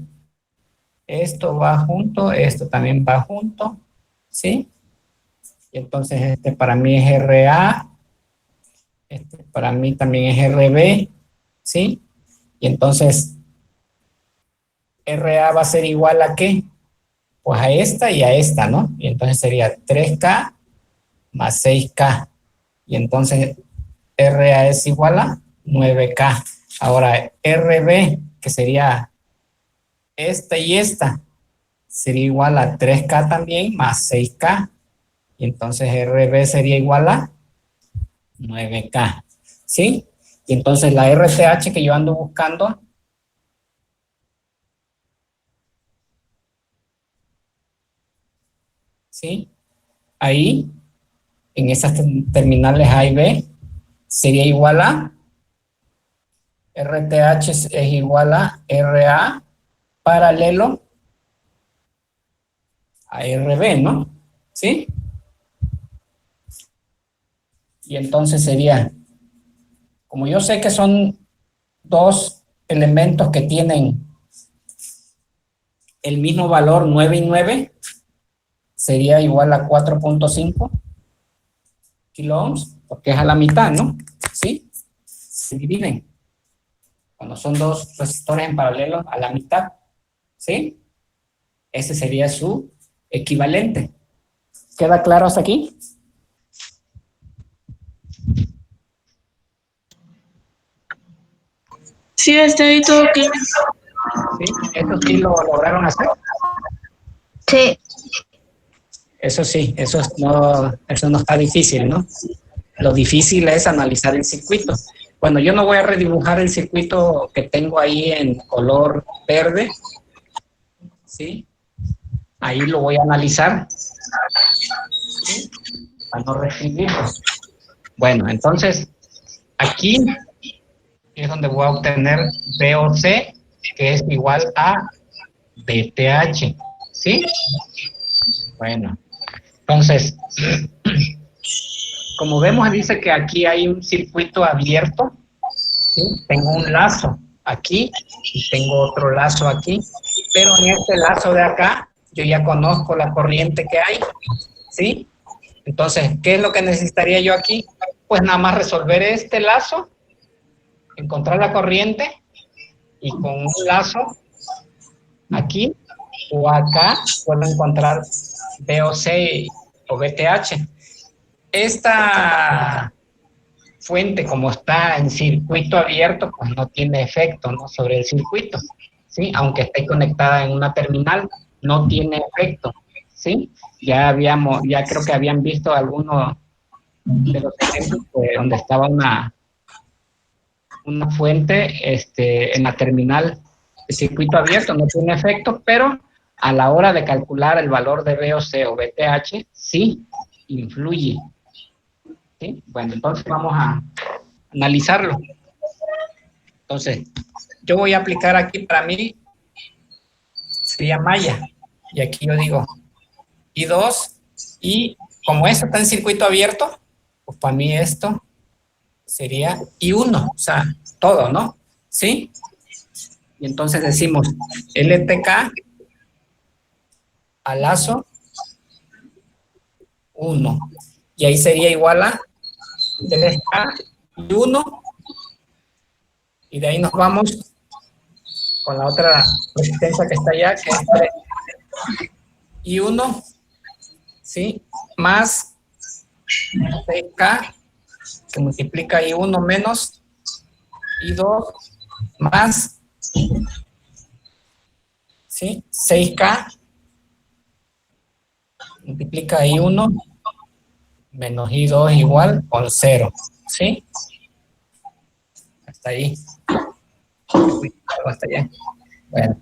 esto va junto, esto también va junto, ¿sí? Y entonces este para mí es RA, este para mí también es RB, ¿sí? Y entonces, RA va a ser igual a ¿qué? Pues a esta y a esta, ¿no? Y entonces sería 3K más 6K. Y entonces RA es igual a 9K. Ahora RB, que sería esta y esta, sería igual a 3K también más 6K. Y entonces RB sería igual a 9K. ¿Sí? Y entonces la RTH que yo ando buscando, ¿sí? Ahí, en esas terminales A y B, sería igual a RTH es igual a RA paralelo a RB, ¿no? ¿Sí? Y entonces sería, como yo sé que son dos elementos que tienen el mismo valor 9 y 9, sería igual a 4.5 kilo ohms, porque es a la mitad, ¿no? ¿Sí? Se dividen. Cuando son dos resistores en paralelo a la mitad, ¿sí? Ese sería su equivalente. ¿Queda claro hasta aquí? Sí, está ahí todo claro. ¿Sí? ¿Eso sí lo lograron hacer? Sí. Eso sí, eso no está difícil, ¿no? Lo difícil es analizar el circuito. Bueno, yo no voy a redibujar el circuito que tengo ahí en color verde, ¿sí? Ahí lo voy a analizar, ¿sí? Para no reescribirlo. Bueno, entonces, aquí es donde voy a obtener VOC, que es igual a VTH, ¿sí? Bueno, entonces, como vemos, dice que aquí hay un circuito abierto, ¿sí? Tengo un lazo aquí y tengo otro lazo aquí, pero en este lazo de acá yo ya conozco la corriente que hay, ¿sí? Entonces, ¿qué es lo que necesitaría yo aquí? Pues nada más resolver este lazo, encontrar la corriente y con un lazo aquí o acá puedo encontrar VOC o VTH. Esta fuente, como está en circuito abierto, pues no tiene efecto, ¿no?, sobre el circuito, ¿sí? Aunque esté conectada en una terminal, no tiene efecto, ¿sí? Ya creo que habían visto algunos de los ejemplos donde estaba una fuente en la terminal de circuito abierto, no tiene efecto, pero a la hora de calcular el valor de VOC o VTH, sí influye, ¿sí? Bueno, entonces vamos a analizarlo. Entonces, yo voy a aplicar aquí, para mí sería malla, y aquí yo digo I2, y como esto está en circuito abierto, pues para mí esto sería I1, o sea, todo, ¿no? ¿Sí? Y entonces decimos LTK a lazo 1. Y ahí sería igual a 3K y 1. Y de ahí nos vamos con la otra resistencia que está allá, que es 3 y 1, ¿sí? Más 6K, que multiplica I1 menos I2, más, ¿sí? 6K, multiplica I1 menos I2 igual con 0, ¿sí? Hasta ahí. Hasta allá. Bueno,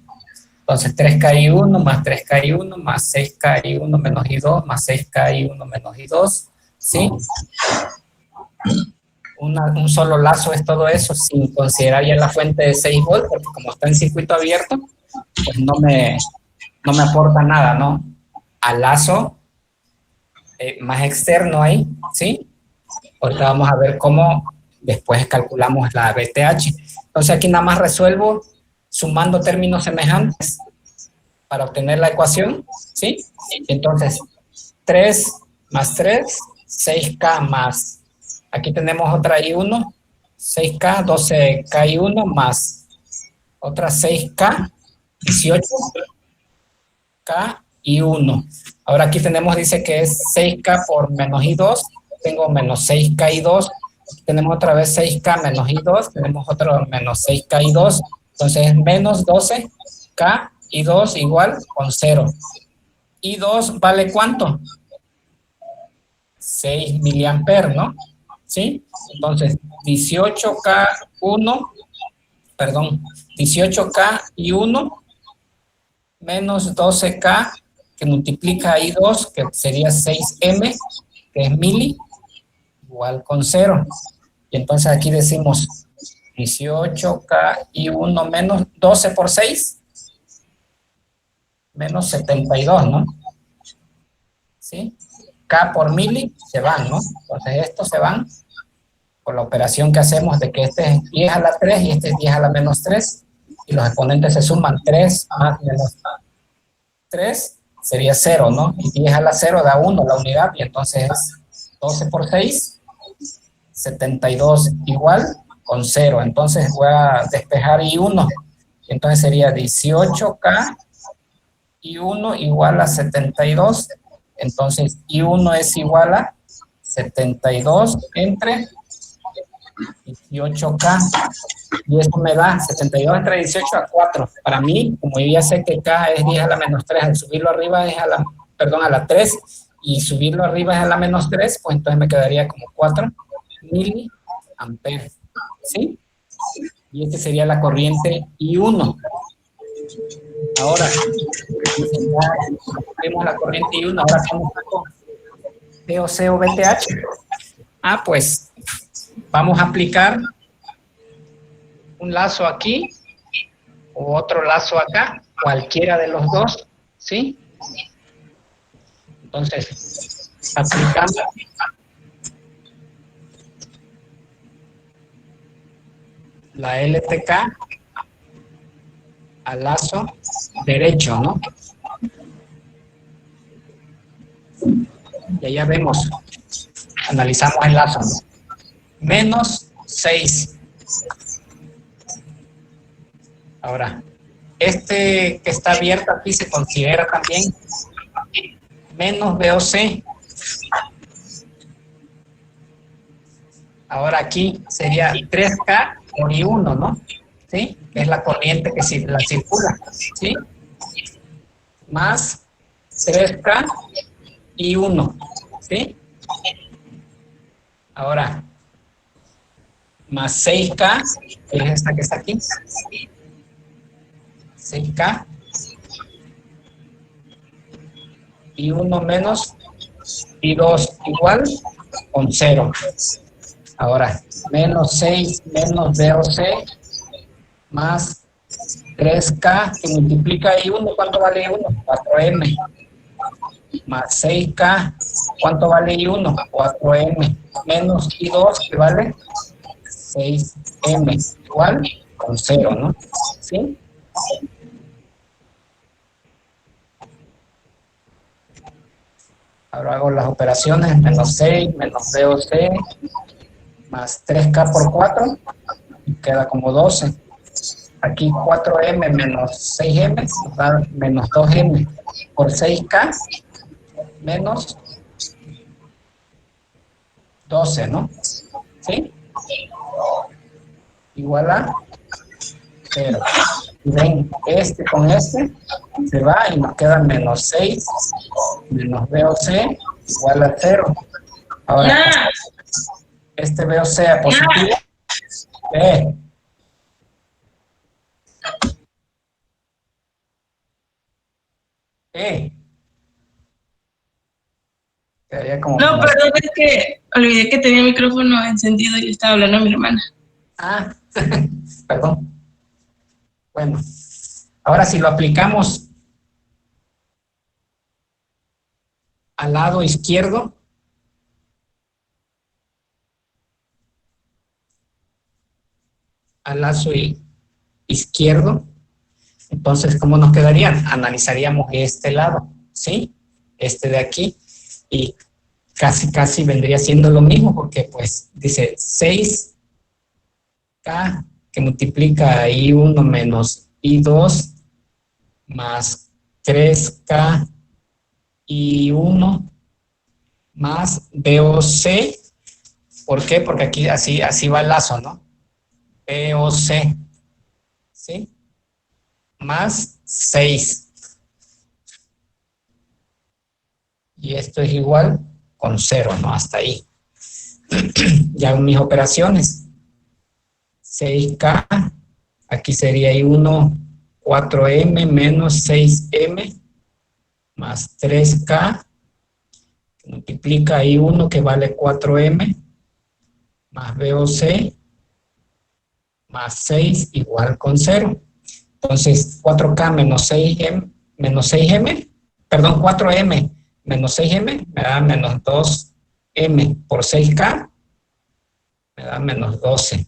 entonces 3K1 más 3K1 más 6K1 menos I2 más 6K1 menos I2, ¿sí? Un solo lazo es todo eso sin considerar ya la fuente de 6 volts, porque como está en circuito abierto, pues no me aporta nada, ¿no? Al lazo más externo ahí, ¿sí? Ahorita vamos a ver cómo después calculamos la VTH. Entonces aquí nada más resuelvo sumando términos semejantes para obtener la ecuación, ¿sí? Entonces 3 más 3, 6K más, aquí tenemos otra I1, 6K, 12K1 más otra 6K, 18K y 1. Ahora aquí tenemos, dice que es 6K por menos I2, tengo menos 6K y 2, tenemos otra vez 6K menos I2, tenemos otro menos 6K y 2, entonces es menos 12K y 2 igual con 0. ¿Y 2 vale cuánto? 6 miliamperes, ¿no? ¿Sí? Entonces 18K y 1 menos 12K que multiplica I2, que sería 6M, que es mili, igual con 0. Y entonces aquí decimos 18K y 1 menos 12 por 6, menos 72, ¿no? ¿Sí? K por mili se van, ¿no? Entonces estos se van por la operación que hacemos de que este es 10 a la 3 y este es 10 a la menos 3, y los exponentes se suman 3 más menos 3, sería 0, ¿no? Y 10 a la 0 da 1 la unidad, y entonces es 12 por 6, 72 igual con 0. Entonces voy a despejar I1. Entonces sería 18K y 1 igual a 72. Entonces I1 es igual a 72 entre 18K. Y eso me da 72 entre 18 a 4. Para mí, como yo ya sé que K es 10 a la menos 3, al subirlo arriba es a la 3, y subirlo arriba es a la menos 3, pues entonces me quedaría como 4 miliamperes, ¿sí? Y esta sería la corriente I1. Ahora, vemos la corriente I1, ahora vamos con VOC o VTH. Pues vamos a aplicar un lazo aquí o otro lazo acá, cualquiera de los dos, ¿sí? Entonces, aplicamos la LTK al lazo derecho, ¿no? Y allá vemos, analizamos el lazo, ¿no? Menos 6. Ahora, este que está abierto aquí se considera también menos VOC. Ahora aquí sería 3K por I1, ¿no? ¿Sí? Es la corriente que la circula, ¿sí? Más 3K y 1, ¿sí? Ahora, más 6K, que es esta que está aquí. 6K. Y 1 menos y 2 igual con 0. Ahora, menos 6 menos VOC más 3K que multiplica I1, ¿cuánto vale I1? 4M. Más 6K, ¿cuánto vale I1? 4M. Menos I2 que vale 6M, igual con 0, ¿no? ¿Sí? Ahora hago las operaciones, menos 6, menos BOC, más 3K por 4, queda como 12. Aquí 4M menos 6M nos da menos 2M por 6K menos 12, ¿no? ¿Sí? Igual a 0. Y ven, este con este se va y nos queda menos 6 menos BOC igual a 0. Ahora, este BOC a positivo. Quedaría como No, más. perdón, es que olvidé que tenía el micrófono encendido y le estaba hablando a mi hermana. Ah, perdón. Bueno, ahora si lo aplicamos al lado izquierdo, al lado izquierdo, entonces, ¿cómo nos quedarían? Analizaríamos este lado, ¿sí? Este de aquí, y casi vendría siendo lo mismo, porque pues dice 6K que multiplica I1 menos I2 más 3K I1 más BOC. ¿Por qué? Porque aquí así va el lazo, ¿no? BOC, ¿sí? Más 6. Y esto es igual con 0, ¿no? Hasta ahí. Ya hago mis operaciones. 6K, aquí sería I1, 4M menos 6M más 3K, que multiplica I1 que vale 4M más BOC más 6 igual con 0. Entonces, 4K menos 6M, perdón, 4M menos 6M me da menos 2M por 6K, me da menos 12.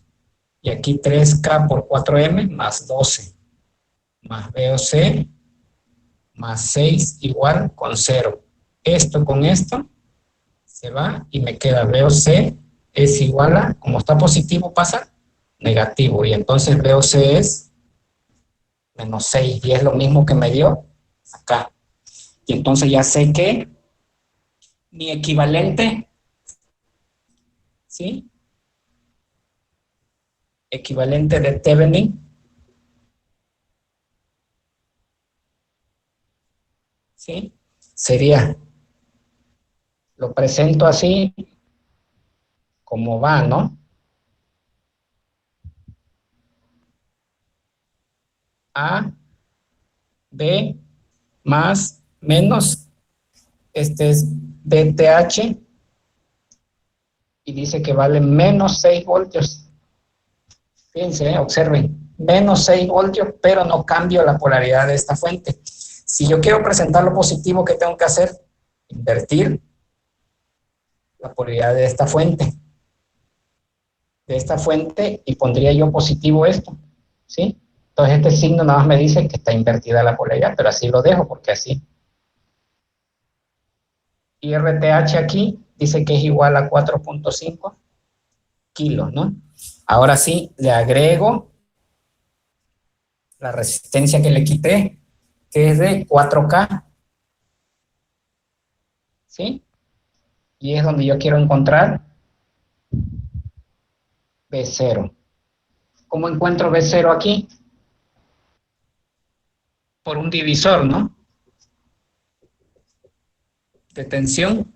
Y aquí 3K por 4M más 12, más BOC, más 6 igual con 0. Esto con esto se va y me queda BOC es igual a, como está positivo pasa, negativo. Y entonces BOC es menos 6 y es lo mismo que me dio acá. Y entonces ya sé que mi equivalente, ¿sí? Equivalente de Thevenin, ¿sí? Sería, lo presento así como va, ¿no? A, B, más, menos, este es DTH, y dice que vale menos 6 voltios. Fíjense, observen, menos 6 voltios, pero no cambio la polaridad de esta fuente. Si yo quiero presentar lo positivo, ¿qué tengo que hacer? Invertir la polaridad de esta fuente. Y pondría yo positivo esto, ¿sí? Entonces este signo nada más me dice que está invertida la polaridad, pero así lo dejo, porque así. Y RTH aquí dice que es igual a 4.5 kilos, ¿no? Ahora sí, le agrego la resistencia que le quité, que es de 4K, ¿sí? Y es donde yo quiero encontrar B0. ¿Cómo encuentro B0 aquí? Por un divisor, ¿no? De tensión.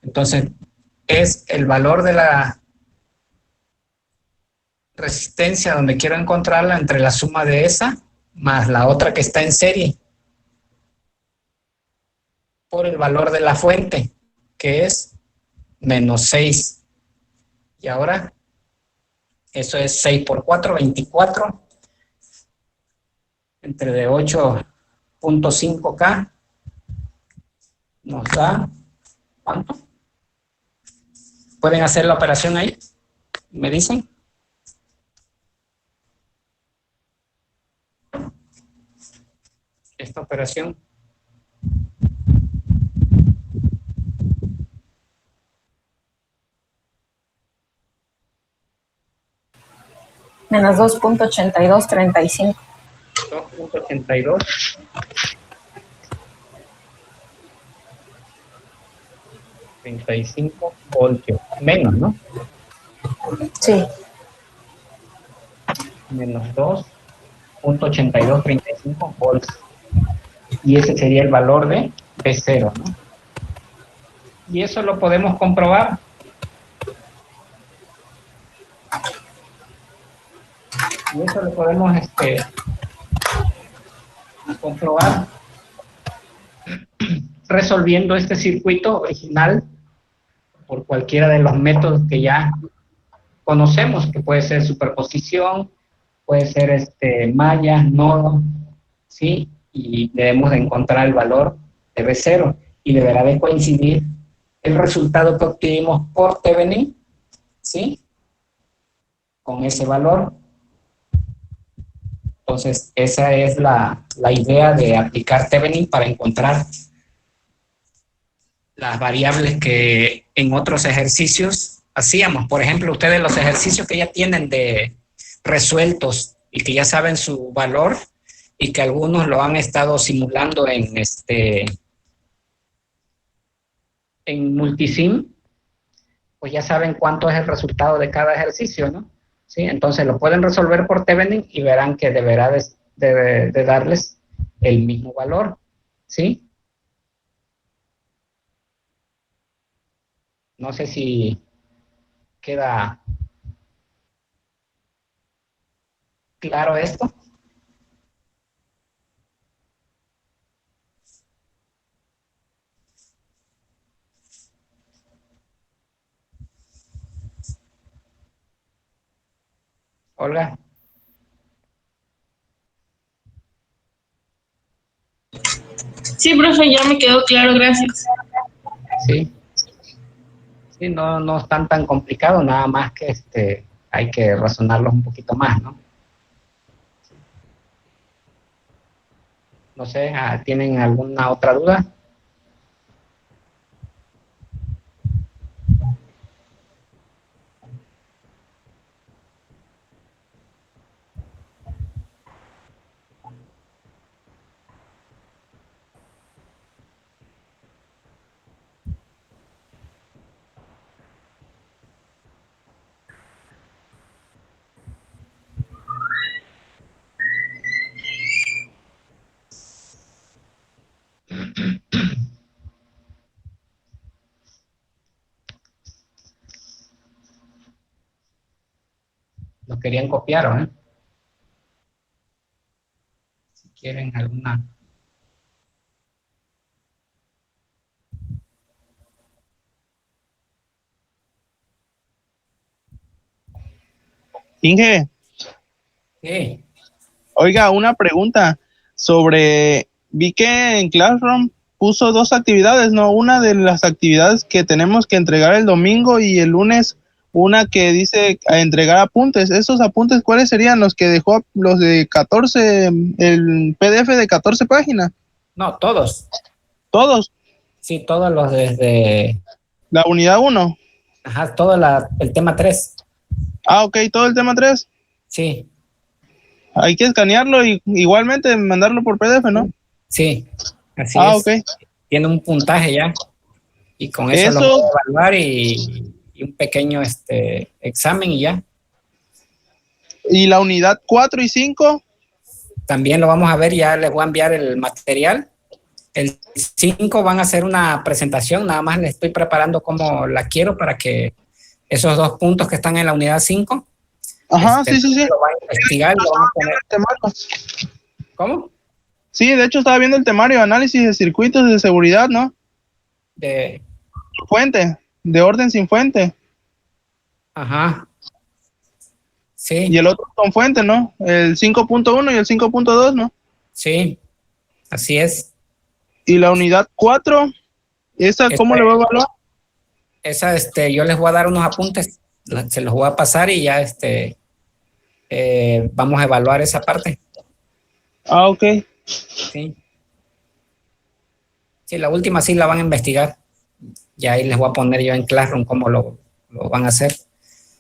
Entonces, es el valor de la resistencia donde quiero encontrarla entre la suma de esa más la otra que está en serie por el valor de la fuente, que es menos 6. Y ahora, eso es 6 por 4, 24, entre de 8.5K, nos da, ¿cuánto? ¿Pueden hacer la operación ahí? ¿Me dicen? esta operación. Menos 2.8235. 2.82. voltios. Menos, ¿no? Sí. Menos 2.8235 volts. Y ese sería el valor de P0, ¿no? Y eso lo podemos comprobar. Y eso lo podemos comprobar resolviendo este circuito original por cualquiera de los métodos que ya conocemos, que puede ser superposición, puede ser malla, nodo, ¿sí? Y debemos de encontrar el valor de B0 y deberá de coincidir el resultado que obtuvimos por Thevenin, ¿sí? Con ese valor. Entonces, esa es la idea de aplicar Thevenin para encontrar las variables que en otros ejercicios hacíamos. Por ejemplo, ustedes los ejercicios que ya tienen de resueltos y que ya saben su valor y que algunos lo han estado simulando en Multisim, pues ya saben cuánto es el resultado de cada ejercicio, ¿no? ¿Sí? Entonces lo pueden resolver por Thevenin y verán que deberá de darles el mismo valor, ¿sí? No sé si queda claro esto. Olga. Sí, profe, ya me quedó claro, gracias. Sí. Sí, no están tan complicados, nada más que hay que razonarlos un poquito más, ¿no? No sé, ¿tienen alguna otra duda? Lo querían copiar, ¿o no? Si quieren alguna. Inge, Sí. oiga, una pregunta sobre, vi que en Classroom puso dos actividades, ¿no? Una de las actividades que tenemos que entregar el domingo y el lunes una que dice a entregar apuntes. ¿Esos apuntes cuáles serían los que dejó, los de 14, el PDF de 14 páginas? No, todos. ¿Todos? Sí, todos los desde... La unidad 1. Ajá, todo el tema 3. Ah, ok, todo el tema 3. Sí, Hay que escanearlo y igualmente mandarlo por PDF, ¿no? sí, así Ah, es. ok. Tiene un puntaje ya. Y con eso lo puedo evaluar y un pequeño examen y ya. ¿Y la unidad 4 y 5? También lo vamos a ver, ya les voy a enviar el material. El 5 van a hacer una presentación, nada más les estoy preparando como la quiero para que esos 2 puntos que están en la unidad 5. Ajá, sí. Lo van a investigar y lo van a poner. ¿Cómo? Sí, de hecho estaba viendo el temario de análisis de circuitos de seguridad, ¿no? De fuente, de orden sin fuente. Ajá. Sí. Y el otro con fuente, ¿no? El 5.1 y el 5.2, ¿no? Sí, así es. Y la unidad 4, ¿esa cómo le voy a evaluar? Esa, yo les voy a dar unos apuntes, se los voy a pasar y ya, vamos a evaluar esa parte. Ah, ok. Sí. Sí, la última sí la van a investigar. Ya ahí les voy a poner yo en Classroom cómo lo van a hacer.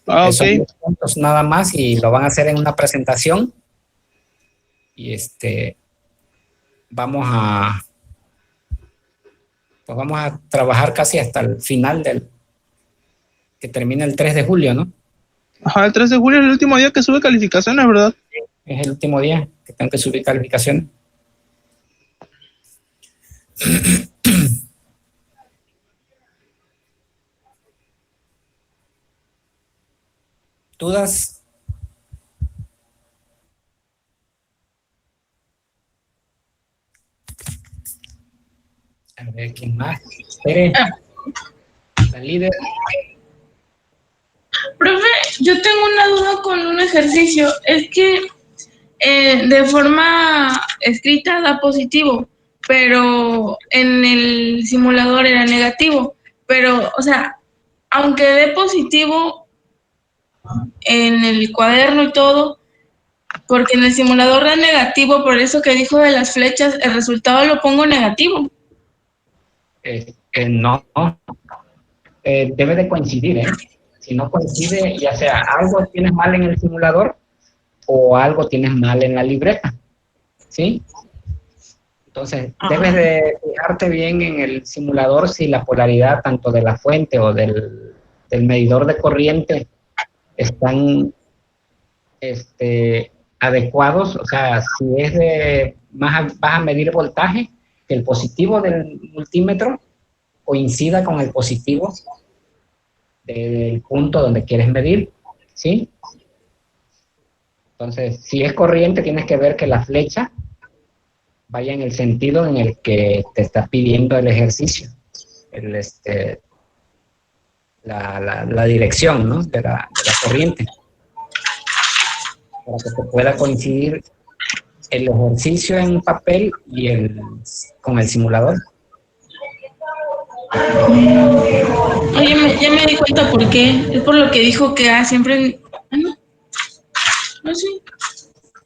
Ah, Son ok. 10 puntos nada más y lo van a hacer en una presentación. Y vamos a trabajar casi hasta el final que termina el 3 de julio, ¿no? Ajá, el 3 de julio es el último día que sube calificaciones, ¿verdad? Es el último día que tengo que subir calificaciones. ¿Dudas? A ver, ¿quién más? Tere, la líder. Profe, yo tengo una duda con un ejercicio. Es que de forma escrita da positivo, pero en el simulador era negativo. Pero, o sea, aunque dé positivo en el cuaderno y todo, porque en el simulador da negativo, por eso que dijo de las flechas, el resultado lo pongo negativo. No, debe de coincidir, ¿eh? Si no coincide, ya sea algo tienes mal en el simulador o algo tienes mal en la libreta, ¿sí? Entonces, debes de fijarte bien en el simulador si la polaridad tanto de la fuente o del medidor de corriente están adecuados, o sea, si es vas a medir voltaje, que el positivo del multímetro coincida con el positivo del punto donde quieres medir, ¿sí? Entonces, si es corriente, tienes que ver que la flecha vaya en el sentido en el que te está pidiendo el ejercicio, la dirección, ¿no? de la corriente, para que te pueda coincidir el ejercicio en papel y con el simulador. Oye, ya me di cuenta por qué. Es por lo que dijo que siempre... ¿No? No sé.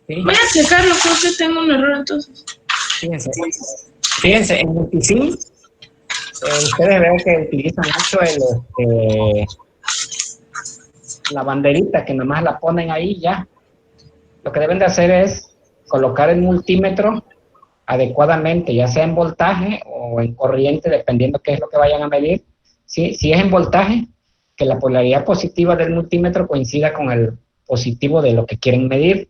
¿Sí? Voy a checarlo, creo que tengo un error entonces. Fíjense, en Multisim, ustedes ven que utilizan mucho la banderita, que nomás la ponen ahí ya. Lo que deben de hacer es colocar el multímetro adecuadamente, ya sea en voltaje o en corriente, dependiendo qué es lo que vayan a medir. ¿Sí? Si es en voltaje, que la polaridad positiva del multímetro coincida con el positivo de lo que quieren medir,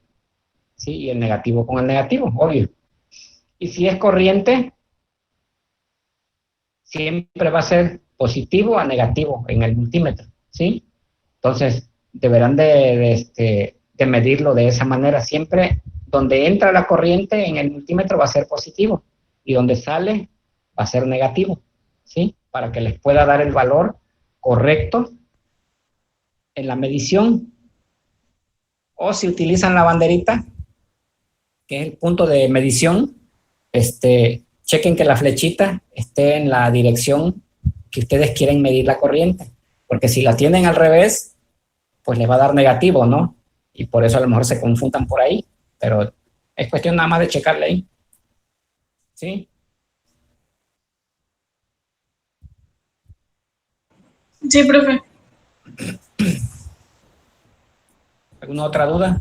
¿sí? Y el negativo con el negativo, obvio. Y si es corriente, siempre va a ser positivo a negativo en el multímetro, ¿sí? Entonces, deberán de medirlo de esa manera. Siempre donde entra la corriente en el multímetro va a ser positivo y donde sale va a ser negativo, ¿sí? Para que les pueda dar el valor correcto en la medición. O si utilizan la banderita, que es el punto de medición, chequen que la flechita esté en la dirección que ustedes quieren medir la corriente, porque si la tienen al revés, pues les va a dar negativo, ¿no? Y por eso a lo mejor se confundan por ahí, pero es cuestión nada más de checarle ahí. ¿Sí? Sí, profe. ¿Alguna otra duda?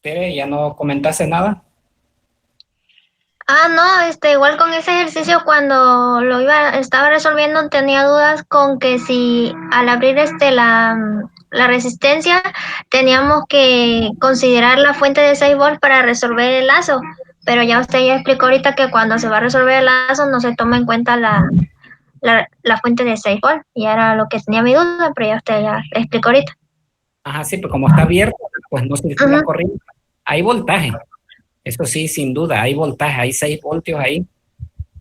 Tere, ¿ya no comentaste nada? No, igual con ese ejercicio cuando estaba resolviendo tenía dudas con que si al abrir la resistencia teníamos que considerar la fuente de 6 volts para resolver el lazo, pero ya usted ya explicó ahorita que cuando se va a resolver el lazo no se toma en cuenta la fuente de 6 volts, y era lo que tenía mi duda, pero ya usted ya explicó ahorita. Ajá, sí, pero como está abierto, pues no circula corriente. Hay voltaje, eso sí, sin duda, hay voltaje, hay 6 voltios ahí,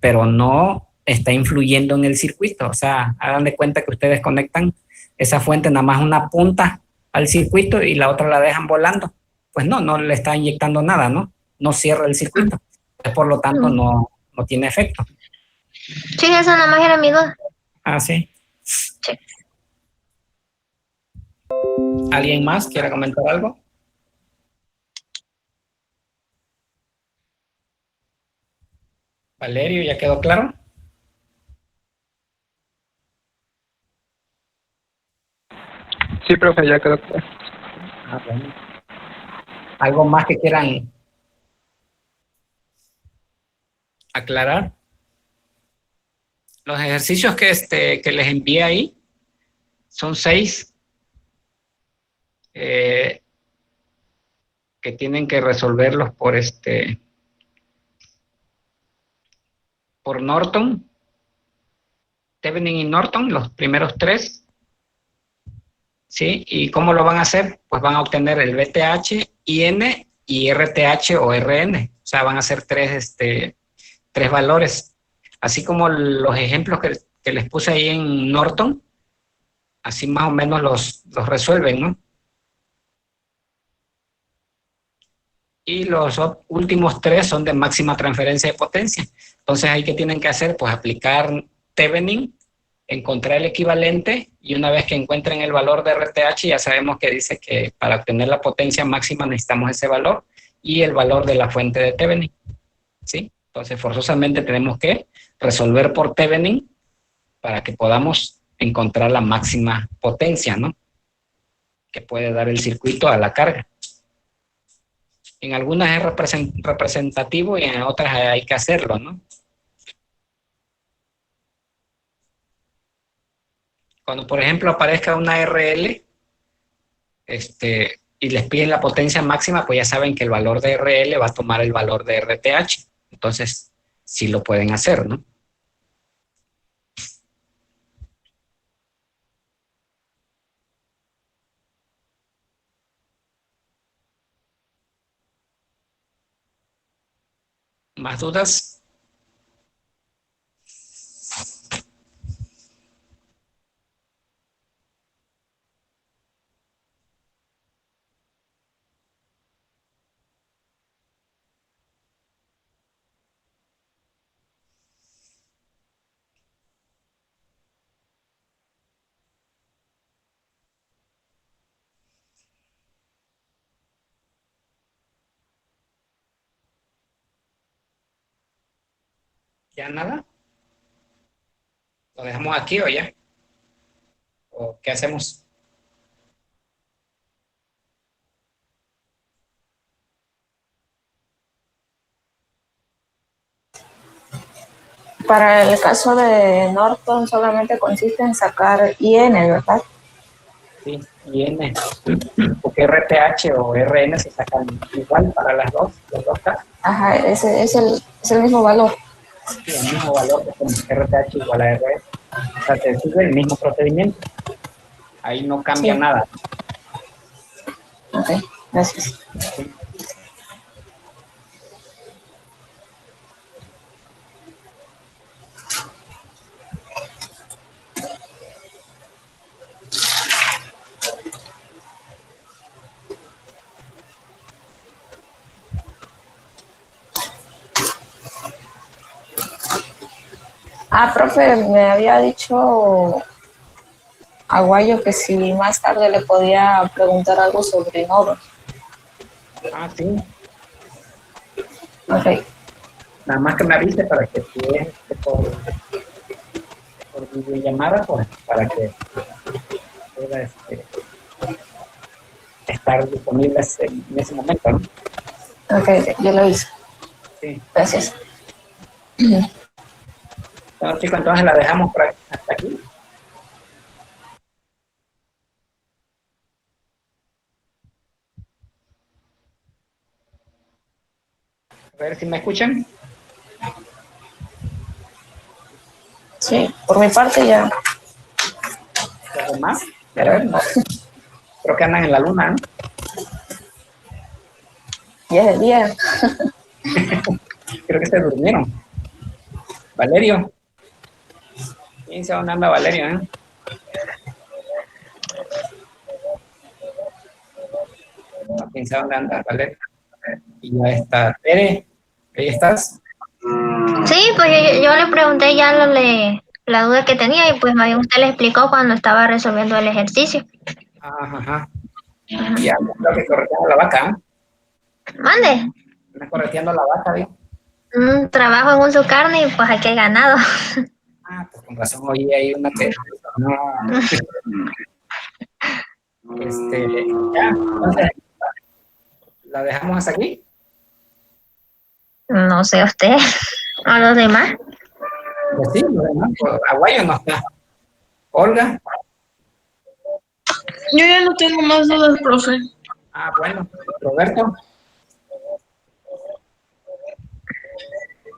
pero no está influyendo en el circuito. O sea, hagan de cuenta que ustedes conectan esa fuente nada más una punta al circuito y la otra la dejan volando. Pues no le está inyectando nada, ¿no? No cierra el circuito. Por lo tanto, no tiene efecto. Sí, esa nada más era mi duda. Ah, sí. Sí. ¿Alguien más quiere comentar algo? Valerio, ¿ya quedó claro? Sí, profe, ya quedó claro. Ah, bueno. ¿Algo más que quieran aclarar? Los ejercicios que les envié ahí son 6 que tienen que resolverlos por Norton, Thevenin y Norton, los primeros 3. ¿Sí? ¿Y cómo lo van a hacer? Pues van a obtener el VTH, IN y RTH o RN. O sea, van a ser 3 valores. Así como los ejemplos que les puse ahí en Norton, así más o menos los resuelven, ¿no? Y los últimos 3 son de máxima transferencia de potencia. Entonces, ahí, ¿qué tienen que hacer? Pues aplicar Thevenin, encontrar el equivalente, y una vez que encuentren el valor de RTH, ya sabemos que dice que para obtener la potencia máxima necesitamos ese valor y el valor de la fuente de Thevenin, ¿sí? Entonces, forzosamente tenemos que resolver por Thevenin para que podamos encontrar la máxima potencia, ¿no? Que puede dar el circuito a la carga. En algunas es representativo y en otras hay que hacerlo, ¿no? Cuando, por ejemplo, aparezca una RL y les piden la potencia máxima, pues ya saben que el valor de RL va a tomar el valor de RTH. Entonces, sí lo pueden hacer, ¿no? ¿Más dudas? ¿Ya nada? ¿Lo dejamos aquí o ya? ¿O qué hacemos? Para el caso de Norton solamente consiste en sacar IN, ¿verdad? Sí, IN. Porque RTH o RN se sacan igual para los dos casos. Ajá, es el mismo valor. Sí, el mismo valor que con RTH igual a RS. O sea, te sigue el mismo procedimiento. Ahí no cambia nada. Ok, gracias. Sí. Profe, me había dicho Aguayo que si más tarde le podía preguntar algo sobre nodos. Ah, sí. Ok. Nada más que me avise para que si es por videollamada, pues para que pueda estar disponible en ese momento, ¿no? Ok, yo lo hice. Sí. Gracias. Bueno, chicos, entonces la dejamos hasta aquí. A ver si me escuchan. Sí, por mi parte ya. ¿Los demás? A ver, no. Creo que andan en la luna, ¿no? Ya es el día. Creo que se durmieron. Valerio. ¿Quién sabe dónde anda Valerio, ¿Quién sabe dónde anda Valerio? Y ya está. Tere, ¿ahí estás? Sí, pues yo le pregunté ya la duda que tenía y pues más bien usted le explicó cuando estaba resolviendo el ejercicio. Ajá. Ya, creo que correteando la vaca, Mande. Anda correteando la vaca, ¿bien? Trabajo en un su carne y pues aquí hay ganado. Pues con razón oí ahí una que... No. Ya, entonces, ¿la dejamos hasta aquí? No sé usted. ¿A los demás? Pues sí, los demás. Pues, Aguayo no está. Olga. Yo ya no tengo más dudas, profe. Bueno. Roberto.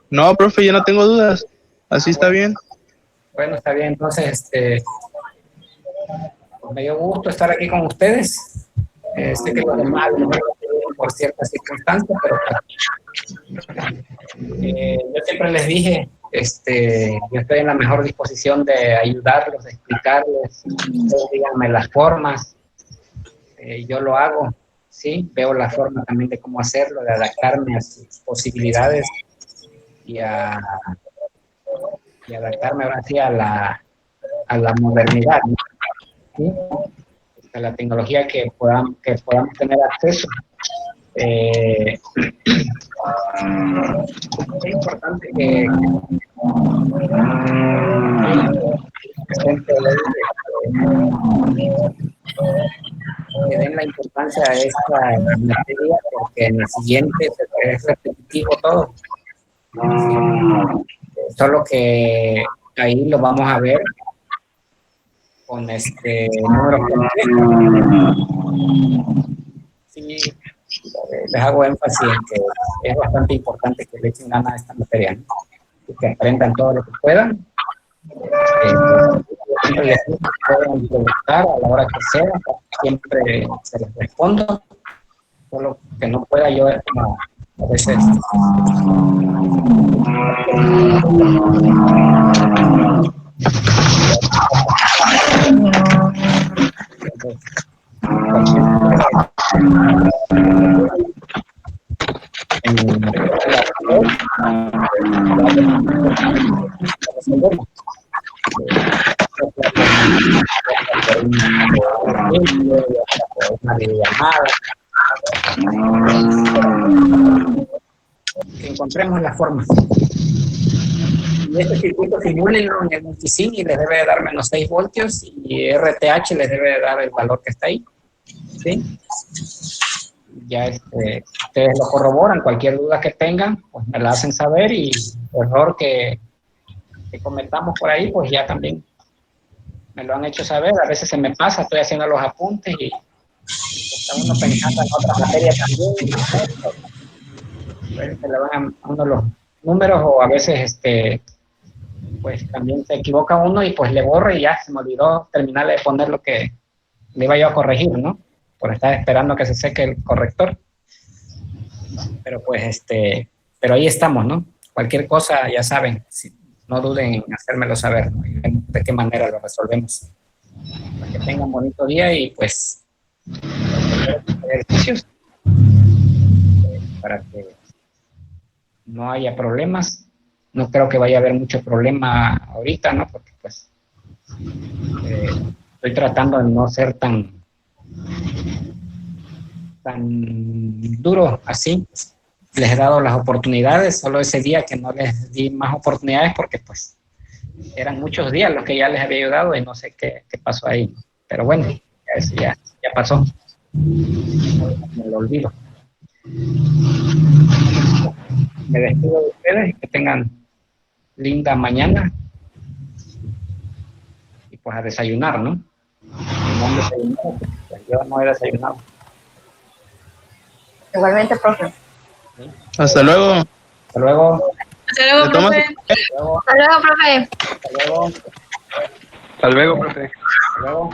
No, profe, yo no tengo dudas. Así está bien. Bueno, está bien. Entonces, pues me dio gusto estar aquí con ustedes. Sé que los demás por ciertas circunstancias, pero yo siempre les dije, yo estoy en la mejor disposición de ayudarlos, de explicarles, díganme las formas, yo lo hago, sí, veo la forma también de cómo hacerlo, de adaptarme a sus posibilidades y adaptarme ahora sí a la modernidad, ¿no? ¿Sí? A la tecnología que podamos tener acceso. Es importante que den la importancia a esta materia, porque en el siguiente es repetitivo todo. Solo que ahí lo vamos a ver con número. Sí, les hago énfasis en que es bastante importante que le echen ganas a esta materia, ¿no? Y que aprendan todo lo que puedan. Siempre les digo que pueden preguntar a la hora que sea, siempre se les respondo. Solo que no pueda yo es como a veces. Una videollamada, que encontremos las formas. Y este circuito simúlenlo en el multisim y les debe de dar menos 6 voltios y RTH les debe de dar el valor que está ahí, ¿sí? Ya ustedes lo corroboran, cualquier duda que tengan, pues me la hacen saber, y error que cometamos por ahí, pues ya también me lo han hecho saber. A veces se me pasa, estoy haciendo los apuntes y está uno pensando en otra materia también, se le van a uno los números, o a veces pues también se equivoca uno y pues le borro y ya se me olvidó terminar de poner lo que le iba yo a corregir, ¿no? Por estar esperando que se seque el corrector. Pero pues pero ahí estamos, ¿no? Cualquier cosa, ya saben, no duden en hacérmelo saber, ¿no? Y vemos de qué manera lo resolvemos. Para que tengan un bonito día y pues ejercicios para que no haya problemas. No creo que vaya a haber mucho problema ahorita, ¿no? Porque pues estoy tratando de no ser tan duro así. Les he dado las oportunidades, solo ese día que no les di más oportunidades porque pues eran muchos días los que ya les había ayudado y no sé qué pasó ahí. Pero bueno, eso ya pasó. Me lo olvido. Me despido de ustedes y que tengan linda mañana. Y pues a desayunar, ¿no? No han desayunado, pues yo no he desayunado. Igualmente, profe. ¿Sí? Hasta luego. Hasta luego. Hasta luego, profe. Hasta luego, profe. Hasta luego. Hasta luego, profe. Hasta luego.